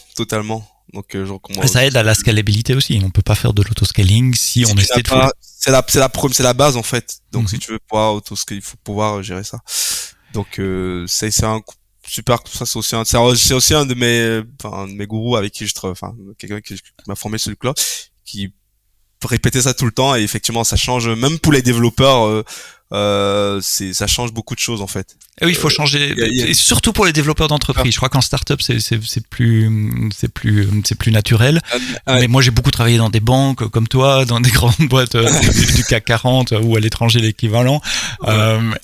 Donc je recommande. Ça aide à la scalabilité aussi. On peut pas faire de l'autoscaling si on essaie de. C'est la base en fait. Donc si tu veux pouvoir autoscaler, il faut pouvoir gérer ça. Donc c'est un super. Ça c'est aussi un de mes gourous avec qui quelqu'un qui m'a formé sur le cloud, qui répétait ça tout le temps, et effectivement ça change même pour les développeurs. Ça change beaucoup de choses en fait. Et oui, il faut changer, et surtout pour les développeurs d'entreprise. Je crois qu'en startup c'est plus naturel. Mais moi j'ai beaucoup travaillé dans des banques comme toi, dans des grandes boîtes du CAC 40 ou à l'étranger l'équivalent.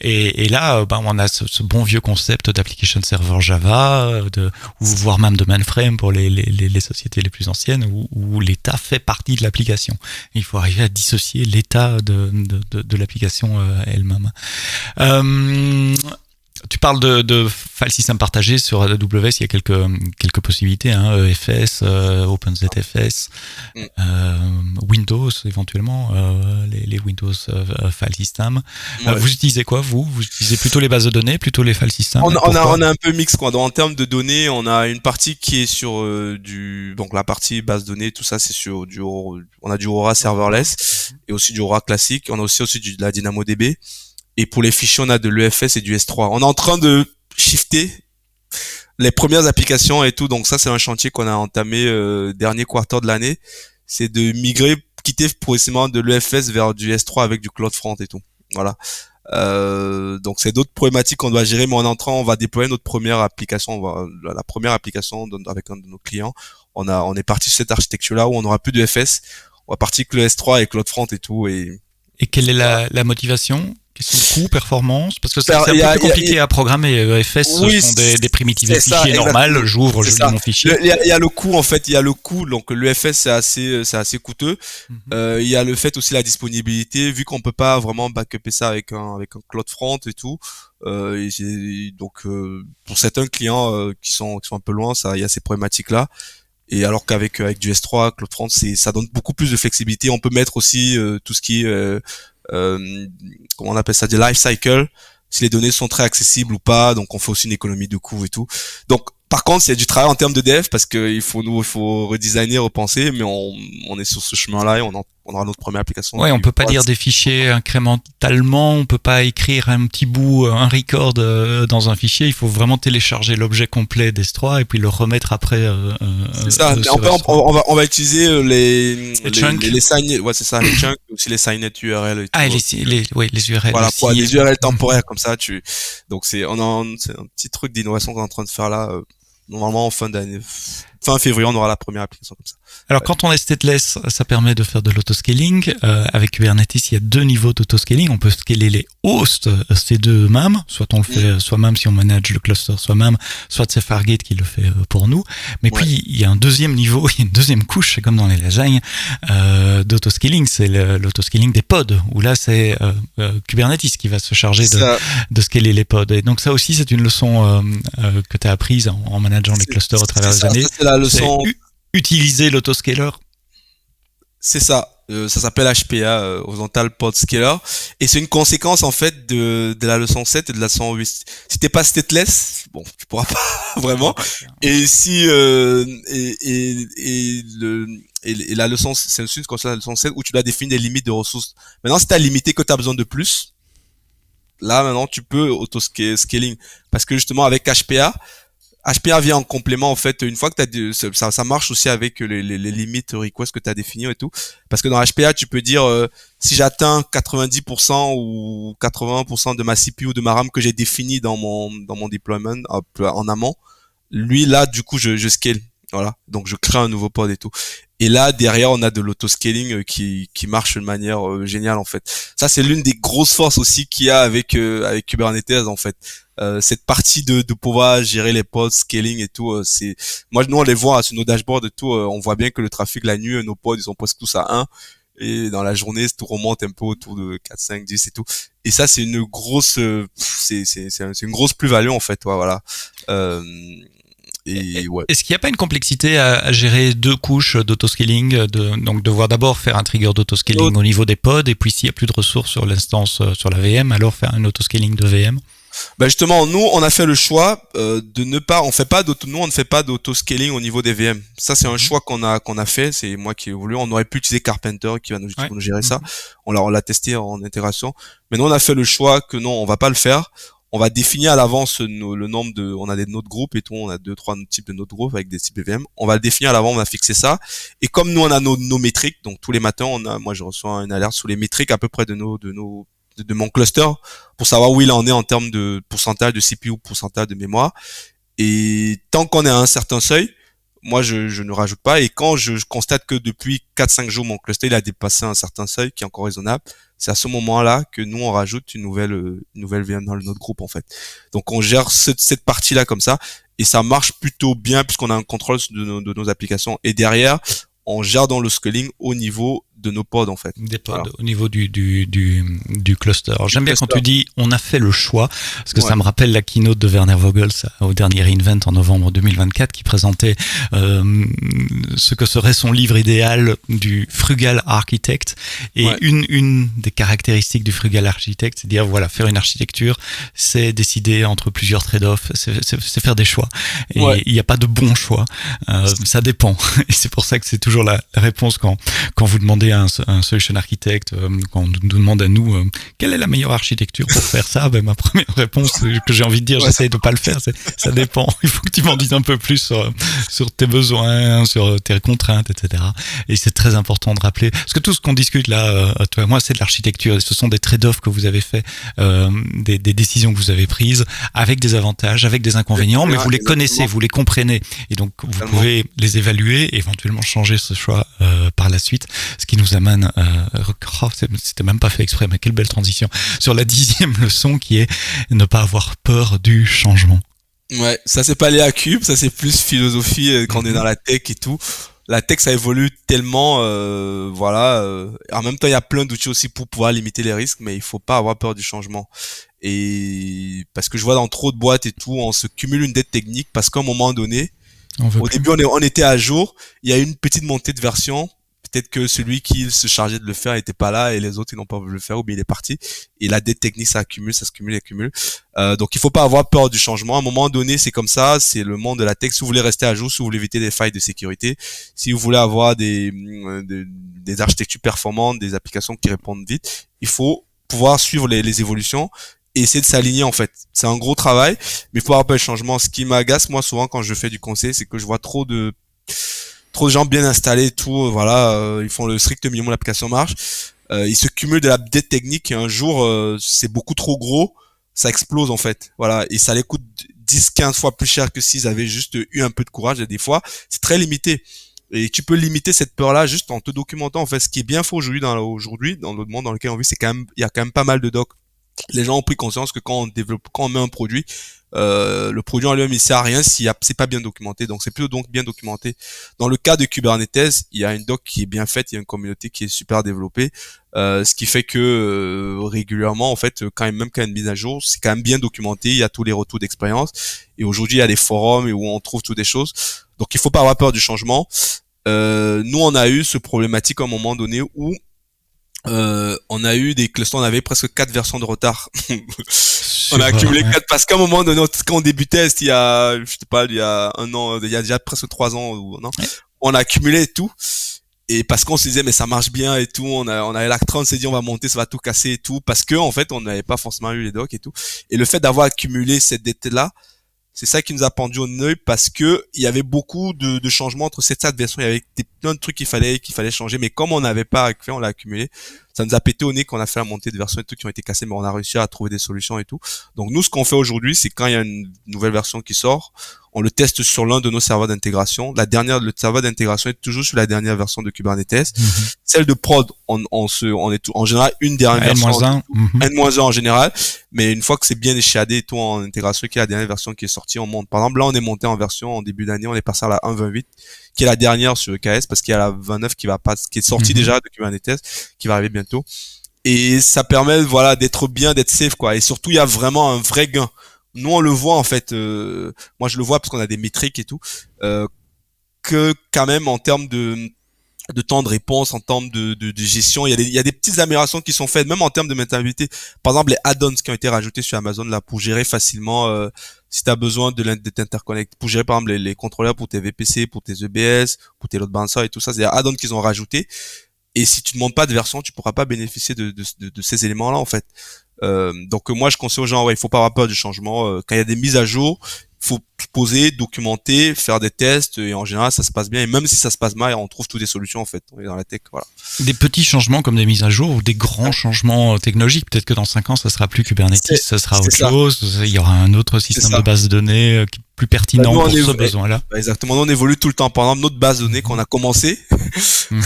Et là, on a ce bon vieux concept d'application server Java, ou voire même de mainframe pour les sociétés les plus anciennes, où l'état fait partie de l'application. Il faut arriver à dissocier l'état de l'application elle-même. Tu parles de file system partagé sur AWS. Il y a quelques possibilités, EFS, OpenZFS, Windows éventuellement, les Windows file system. Vous utilisez quoi, vous utilisez plutôt les bases de données, plutôt les file systems? On a un peu mix, quoi. Donc, en termes de données, on a une partie qui est sur donc la partie base de données, tout ça c'est sur on a du Aura serverless et aussi du Aura classique. On a aussi de la DynamoDB. Et pour les fichiers, on a de l'EFS et du S3. On est en train de shifter les premières applications et tout. Donc ça, c'est un chantier qu'on a entamé dernier quarter de l'année. C'est de quitter progressivement de l'EFS vers du S3 avec du CloudFront et tout. Voilà. Donc c'est d'autres problématiques qu'on doit gérer, mais on va déployer notre première application. La première application avec un de nos clients. On est parti sur cette architecture-là où on n'aura plus de FS. On va partir que le S3 et CloudFront et tout. Et quelle est la motivation? Question de coût, performance, parce que c'est un peu plus compliqué à programmer. EFS, ce sont des primitives de fichiers normales. J'ouvre, je lis mon fichier. Il y a le coût, en fait. Il y a le coût. Donc, l'EFS, c'est assez coûteux. Il y a le fait aussi la disponibilité, vu qu'on peut pas vraiment backuper ça avec un CloudFront et tout. Donc, pour certains clients qui sont un peu loin, il y a ces problématiques-là. Et alors qu'avec du S3, CloudFront, ça donne beaucoup plus de flexibilité. On peut mettre aussi tout ce qui est comment on appelle ça, des life cycle, si les données sont très accessibles ou pas. Donc on fait aussi une économie de coûts et tout. Donc par contre, c'est du travail en termes de dev, parce que il faut redesigner, repenser, mais on est sur ce chemin-là et on aura notre première application. Ouais, on peut pas lire des fichiers incrémentalement, on peut pas écrire un petit bout, un record dans un fichier. Il faut vraiment télécharger l'objet complet d'S3 et puis le remettre après. C'est ça. On va utiliser les chunks. Les sign, ouais, c'est ça, les chunks, aussi les signet URL. Et tout. Les URL. Voilà, pour les URL temporaires comme ça, donc c'est un petit truc d'innovation qu'on est en train de faire là. Normalement en fin d'année, fin février, on aura la première application comme ça. Alors, quand on est stateless, ça permet de faire de l'autoscaling. Avec Kubernetes, il y a 2 niveaux d'autoscaling. On peut scaler les hosts C2 eux-mêmes. Soit on le fait soi-même si on manage le cluster soi-même, soit c'est Fargate qui le fait pour nous. Mais puis, il y a un deuxième niveau, il y a une deuxième couche, c'est comme dans les lasagnes, d'autoscaling. C'est l'autoscaling des pods, où là, c'est Kubernetes qui va se charger de scaler les pods. Et donc, ça aussi, c'est une leçon que tu as apprise en manageant les clusters à travers les années. C'est la leçon. Utiliser l'autoscaler. C'est ça. Ça s'appelle HPA, Horizontal Pod Scaler. Et c'est une conséquence, en fait, de la leçon 7 et de la leçon 8. Si t'es pas stateless, bon, tu pourras pas vraiment. Et si, la leçon, c'est une suite comme ça, la leçon 7, où tu dois définir des limites de ressources. Maintenant, si t'as limité que t'as besoin de plus, là, maintenant, tu peux auto-scaling. Parce que justement, avec HPA vient en complément, en fait, une fois que ça marche aussi avec les limites request que tu as définies et tout. Parce que dans HPA, tu peux dire, si j'atteins 90% ou 80% de ma CPU ou de ma RAM que j'ai défini dans mon deployment en amont, lui, là, du coup, je scale. Voilà. Donc, je crée un nouveau pod et tout. Et là, derrière, on a de l'autoscaling qui marche de manière géniale, en fait. Ça, c'est l'une des grosses forces aussi qu'il y a avec Kubernetes, en fait. Cette partie de pouvoir gérer les pods, scaling et tout, nous, on les voit sur nos dashboards et tout, on voit bien que le trafic la nuit, nos pods, ils sont presque tous à 1. Et dans la journée, tout remonte un peu autour de 4, 5, 10 et tout. Et ça, c'est une grosse, c'est une grosse plus-value, en fait, voilà. Est-ce qu'il n'y a pas une complexité à gérer 2 couches d'autoscaling, donc devoir d'abord faire un trigger d'autoscaling au niveau des pods, et puis s'il n'y a plus de ressources sur l'instance, sur la VM, alors faire un autoscaling de VM? Ben justement, nous, on a fait le choix de ne pas, on ne fait pas d'autoscaling au niveau des VM. Ça, c'est un choix qu'on a fait. C'est moi qui ai voulu. On aurait pu utiliser Carpenter qui va nous gérer ça. On l'a testé en intégration. Mais nous, on a fait le choix que non, on va pas le faire. On va définir à l'avance le nombre on a des nodes groupes et tout, on a 2-3 types de nodes groupes avec des types VM. On va le définir à l'avance, on va fixer ça. Et comme nous, on a nos métriques, donc tous les matins, moi, je reçois une alerte sur les métriques à peu près de mon cluster pour savoir où il en est en termes de pourcentage de CPU, pourcentage de mémoire. Et tant qu'on est à un certain seuil, moi, je ne rajoute pas. Et quand je constate que depuis 4-5 jours, mon cluster, il a dépassé un certain seuil qui est encore raisonnable, c'est à ce moment-là que nous, on rajoute une nouvelle VM dans notre groupe, en fait. Donc, on gère cette partie-là comme ça. Et ça marche plutôt bien puisqu'on a un contrôle de nos applications. Et derrière, on gère dans le scaling au niveau de nos pods, en fait. Des pods, voilà. Au niveau du cluster. Alors, j'aime bien quand tu dis on a fait le choix, parce que ça me rappelle la keynote de Werner Vogels au dernier re:Invent en novembre 2024 qui présentait ce que serait son livre idéal du frugal architect. Et une des caractéristiques du frugal architect, c'est de dire voilà, faire une architecture, c'est décider entre plusieurs trade-offs, c'est faire des choix. Et il n'y a pas de bon choix. Ça dépend. Et c'est pour ça que c'est toujours la réponse quand vous demandez à un solution architect, quand on nous demande à nous quelle est la meilleure architecture pour faire ça, ma première réponse que j'ai envie de dire, j'essaie de pas le faire, ça dépend. Il faut que tu m'en dises un peu plus sur tes besoins, sur tes contraintes, etc. Et c'est très important de rappeler, parce que tout ce qu'on discute là, toi et moi, c'est de l'architecture. Ce sont des trade-offs que vous avez fait, des décisions que vous avez prises, avec des avantages, avec des inconvénients, mais vous les connaissez, vous les comprenez, et donc vous pouvez les évaluer, et éventuellement changer ce choix par la suite. Ce qui nous amène, c'était même pas fait exprès, mais quelle belle transition, sur la 10e leçon qui est ne pas avoir peur du changement. Ouais, ça c'est pas lié à Cube, ça c'est plus philosophie quand on est dans la tech et tout. La tech ça évolue tellement, en même temps il y a plein d'outils aussi pour pouvoir limiter les risques, mais il faut pas avoir peur du changement. Et parce que je vois dans trop de boîtes et tout, on se cumule une dette technique parce qu'à un moment donné, au début on était à jour, il y a eu une petite montée de version. Peut-être que celui qui se chargeait de le faire était pas là et les autres ils n'ont pas voulu le faire ou bien il est parti. Et la dette technique ça se cumule. Donc il faut pas avoir peur du changement. À un moment donné c'est comme ça, c'est le monde de la tech. Si vous voulez rester à jour, si vous voulez éviter des failles de sécurité, si vous voulez avoir des architectures performantes, des applications qui répondent vite, il faut pouvoir suivre les évolutions et essayer de s'aligner en fait. C'est un gros travail, mais il faut avoir peur du changement. Ce qui m'agace moi souvent quand je fais du conseil, c'est que je vois trop de gens bien installés, tout, ils font le strict minimum, l'application marche. Ils se cumulent de la dette technique et un jour, c'est beaucoup trop gros, ça explose en fait. Voilà, et ça les coûte 10-15 fois plus cher que s'ils avaient juste eu un peu de courage. Et des fois, c'est très limité. Et tu peux limiter cette peur-là juste en te documentant. En fait, ce qui est bien fait aujourd'hui dans le monde dans lequel on vit, c'est quand même, il y a quand même pas mal de docs. Les gens ont pris conscience que quand on met un produit, le produit en lui-même il sert à rien si c'est pas bien documenté. Donc c'est plutôt donc bien documenté. Dans le cas de Kubernetes, il y a une doc qui est bien faite, il y a une communauté qui est super développée, ce qui fait que régulièrement en fait quand il y a une mise à jour, c'est quand même bien documenté. Il y a tous les retours d'expérience et aujourd'hui il y a des forums où on trouve toutes des choses. Donc il faut pas avoir peur du changement. Nous on a eu ce problématique à un moment donné où on a eu des clusters, on avait presque 4 versions de retard. On a accumulé 4 parce qu'à un moment donné, quand on débutait, il y a 1 an, il y a déjà presque 3 ans ou non, on a accumulé tout. Et parce qu'on se disait mais ça marche bien et tout, on avait l'acte 30, on s'est dit on va monter, ça va tout casser et tout, parce que en fait on n'avait pas forcément eu les docs et tout. Et le fait d'avoir accumulé cette dette là, c'est ça qui nous a pendu au nœud parce que il y avait beaucoup de changements entre ces 4 versions. Il y avait plein de trucs qu'il fallait changer, mais comme on n'avait pas fait, on l'a accumulé. Ça nous a pété au nez qu'on a fait la montée de versions et tout qui ont été cassées, mais on a réussi à trouver des solutions et tout. Donc nous, ce qu'on fait aujourd'hui, c'est quand il y a une nouvelle version qui sort, on le teste sur l'un de nos serveurs d'intégration. Le serveur d'intégration est toujours sur la dernière version de Kubernetes. Celle de prod, on est en général une dernière version. N-1. N-1 en général. Mais une fois que c'est bien échadé et tout en intégration, qui est la dernière version qui est sortie, on monte. Par exemple, là, on est monté en version en début d'année, on est passé à la 1.28, qui est la dernière sur EKS, parce qu'il y a la 29 qui est sortie déjà de Kubernetes, qui va arriver bientôt. Et ça permet, voilà, d'être safe, quoi. Et surtout, il y a vraiment un vrai gain. Nous, on le voit, en fait, moi, je le vois parce qu'on a des métriques et tout, que quand même, en termes de temps de réponse, en termes de gestion, il y a des petites améliorations qui sont faites, même en termes de maintenabilité. Par exemple, les add-ons qui ont été rajoutés sur Amazon, là, pour gérer facilement, si tu as besoin de t'interconnecter, pour gérer, par exemple, les contrôleurs pour tes VPC, pour tes EBS, pour tes load balancers et tout ça, c'est des add-ons qu'ils ont rajoutés. Et si tu ne montes pas de version, tu pourras pas bénéficier de ces éléments-là, en fait. Donc moi je conseille aux gens, il faut pas avoir peur du changement. Quand il y a des mises à jour, faut se poser, documenter, faire des tests, et en général ça se passe bien. Et même si ça se passe mal, on trouve toutes des solutions en fait. On est dans la tech, voilà. Des petits changements comme des mises à jour ou des grands changements technologiques. Peut-être que dans 5 ans ça sera plus Kubernetes, ça sera autre chose. Il y aura un autre système de base de données plus pertinent pour ce besoin-là. Exactement. Nous on évolue tout le temps. Par exemple, notre base de données qu'on a commencé,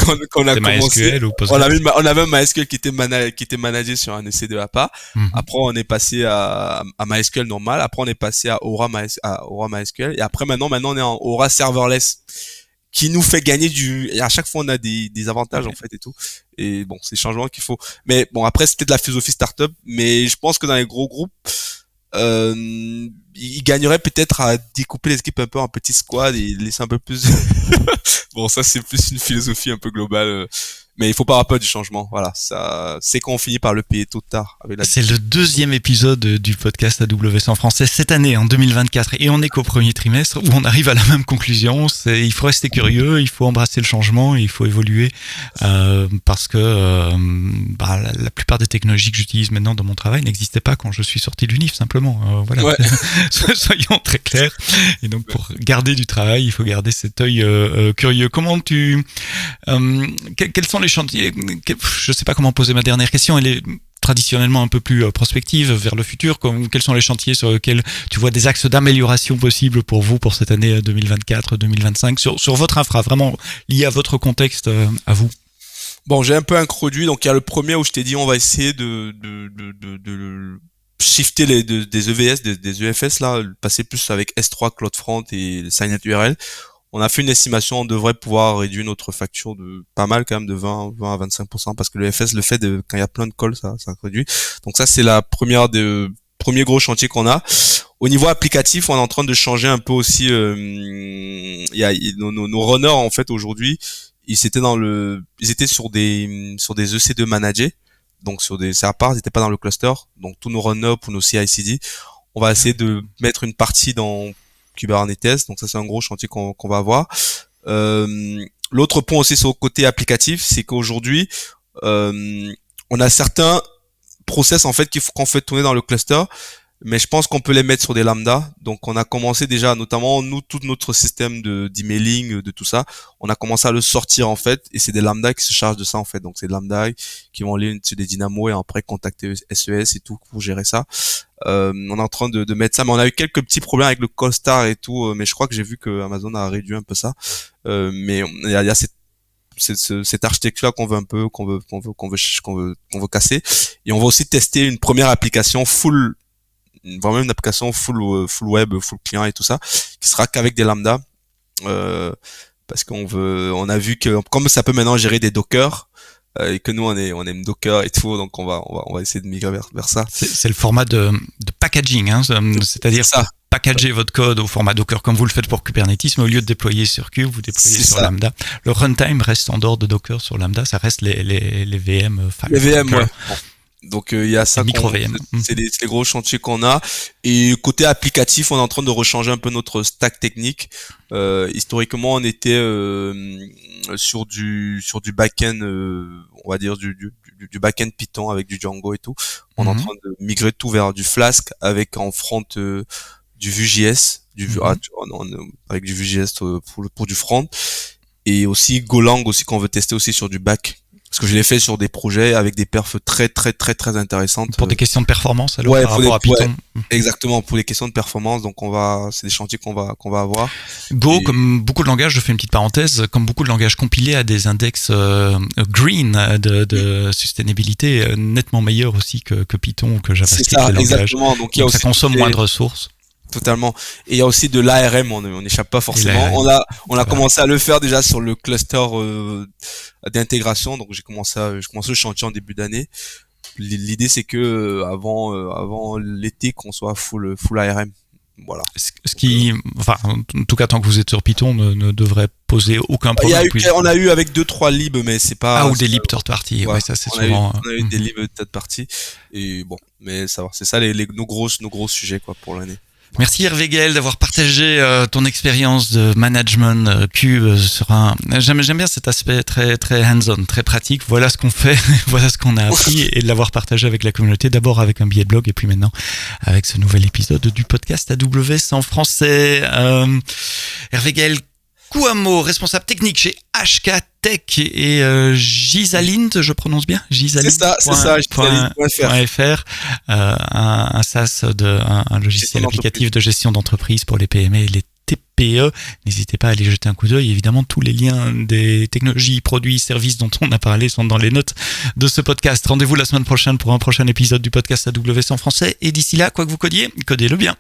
qu'on a commencé, MySQL ou on avait un MySQL qui était managé sur un EC2 APA. Après on est passé à MySQL normal. Après on est passé à Aura MySQL. Et après maintenant on est en Aura serverless, qui nous fait gagner et à chaque fois on a des avantages en fait et tout. Et bon, c'est le changement qu'il faut. Mais bon, après c'est peut-être la philosophie startup, mais je pense que dans les gros groupes, il gagnerait peut-être à découper les équipes un peu en petits squads et laisser un peu plus. Bon, ça c'est plus une philosophie un peu globale, mais il faut pas avoir peur du changement. Voilà, ça, c'est qu'on finit par le payer tôt ou tard. C'est le 2e épisode du podcast AWS en français cette année, en 2024, et on est qu'au premier trimestre où on arrive à la même conclusion. Il faut rester curieux, il faut embrasser le changement, il faut évoluer, parce que la plupart des technologies que j'utilise maintenant dans mon travail n'existaient pas quand je suis sorti de l'UNIF, simplement. Voilà. Ouais. Soyons très clairs. Et donc pour garder du travail, il faut garder cet œil curieux. Comment quels sont les chantiers? Je sais pas comment poser ma dernière question. Elle est traditionnellement un peu plus prospective vers le futur. Quels sont les chantiers sur lesquels tu vois des axes d'amélioration possibles pour vous pour cette année 2024-2025 sur votre infra, vraiment lié à votre contexte, à vous? Bon, j'ai un peu introduit. Donc il y a le premier où je t'ai dit on va essayer de shifter des EVS, des EFS là, passer plus avec S3, CloudFront et Signet URL. On a fait une estimation, on devrait pouvoir réduire notre facture de pas mal quand même, de 20 à 25%, parce que le FS, le fait de, quand il y a plein de calls, ça réduit. Donc ça, c'est la premier gros chantier qu'on a. Au niveau applicatif, on est en train de changer un peu aussi, nos runners, en fait, aujourd'hui, ils étaient sur des EC2 managés. Donc sur des serveurs, ils n'étaient pas dans le cluster. Donc tous nos runners pour nos CI/CD, on va essayer de mettre une partie dans Kubernetes, donc ça c'est un gros chantier qu'on va avoir. L'autre point aussi sur le côté applicatif, c'est qu'aujourd'hui on a certains process en fait qu'on fait tourner dans le cluster, mais je pense qu'on peut les mettre sur des lambda. Donc on a commencé déjà, notamment nous, tout notre système d'emailing, de tout ça, on a commencé à le sortir en fait, et c'est des lambda qui se chargent de ça en fait. Donc c'est des lambda qui vont aller sur des dynamos et après contacter SES et tout pour gérer ça. On est en train de mettre ça, mais on a eu quelques petits problèmes avec le CoStar et tout, mais je crois que j'ai vu que Amazon a réduit un peu ça. Mais il y a cette architecture qu'on veut un peu, qu'on veut casser. Et on va aussi tester une première application vraiment une application full web, full client et tout ça, qui sera qu'avec des lambda, parce on a vu que comme ça peut maintenant gérer des Docker, et que nous on aime Docker et tout, donc on va essayer de migrer vers ça. C'est le format de packaging, hein, c'est-à-dire ça. Packager votre code au format Docker comme vous le faites pour Kubernetes, mais au lieu de déployer sur Kube, vous déployez sur Lambda. Le runtime reste en dehors de Docker sur Lambda, ça reste les VM. Les VM, ouais. Donc il y a ça, micro VM. C'est les gros chantiers qu'on a. Et côté applicatif, on est en train de rechanger un peu notre stack technique. Historiquement, on était sur du back-end, on va dire du back-end Python avec du Django et tout. On est en train de migrer tout vers du Flask avec en front du Vue.js, avec du Vue.js pour du front, et aussi Golang aussi qu'on veut tester aussi sur du back. Parce que je l'ai fait sur des projets avec des perfs très très très très intéressantes. Pour des questions de performance alors, par rapport à Python. Ouais, exactement, pour les questions de performance. Donc c'est des chantiers qu'on va avoir. Go, comme beaucoup de langages, je fais une petite parenthèse, comme beaucoup de langages compilés à des index green de sustainabilité nettement meilleurs aussi que Python ou que JavaScript. C'est ça, exactement. Donc ça consomme moins de ressources. Totalement. Et il y a aussi de l'ARM, on n'échappe pas forcément. On a commencé à le faire déjà sur le cluster d'intégration. Donc j'ai commencé le chantier en début d'année. L'idée c'est que avant l'été qu'on soit full ARM. Voilà. Ce qui, enfin, en tout cas tant que vous êtes sur Python, ne devrait poser aucun problème. On a eu avec 2-3 libs, mais c'est pas. ou des libs third party. Ouais, ça c'est souvent. On a eu des libs third party. Et bon, mais ça va. C'est ça nos gros sujets quoi pour l'année. Merci Hervé Gaël d'avoir partagé ton expérience de management Cube sur j'aime bien cet aspect très très hands-on, très pratique. Voilà ce qu'on fait, voilà ce qu'on a appris et de l'avoir partagé avec la communauté, d'abord avec un billet de blog et puis maintenant avec ce nouvel épisode du podcast AWS en français. Hervé Gaël Kouamo, responsable technique chez HK Tech et Gisalint, je prononce bien, Gisalint. C'est ça, Gisalint.fr, un SaaS un logiciel applicatif de gestion d'entreprise pour les PME et les TPE. N'hésitez pas à aller jeter un coup d'œil. Évidemment, tous les liens des technologies, produits, services dont on a parlé sont dans les notes de ce podcast. Rendez-vous la semaine prochaine pour un prochain épisode du podcast AWS en français. Et d'ici là, quoi que vous codiez, codez-le bien.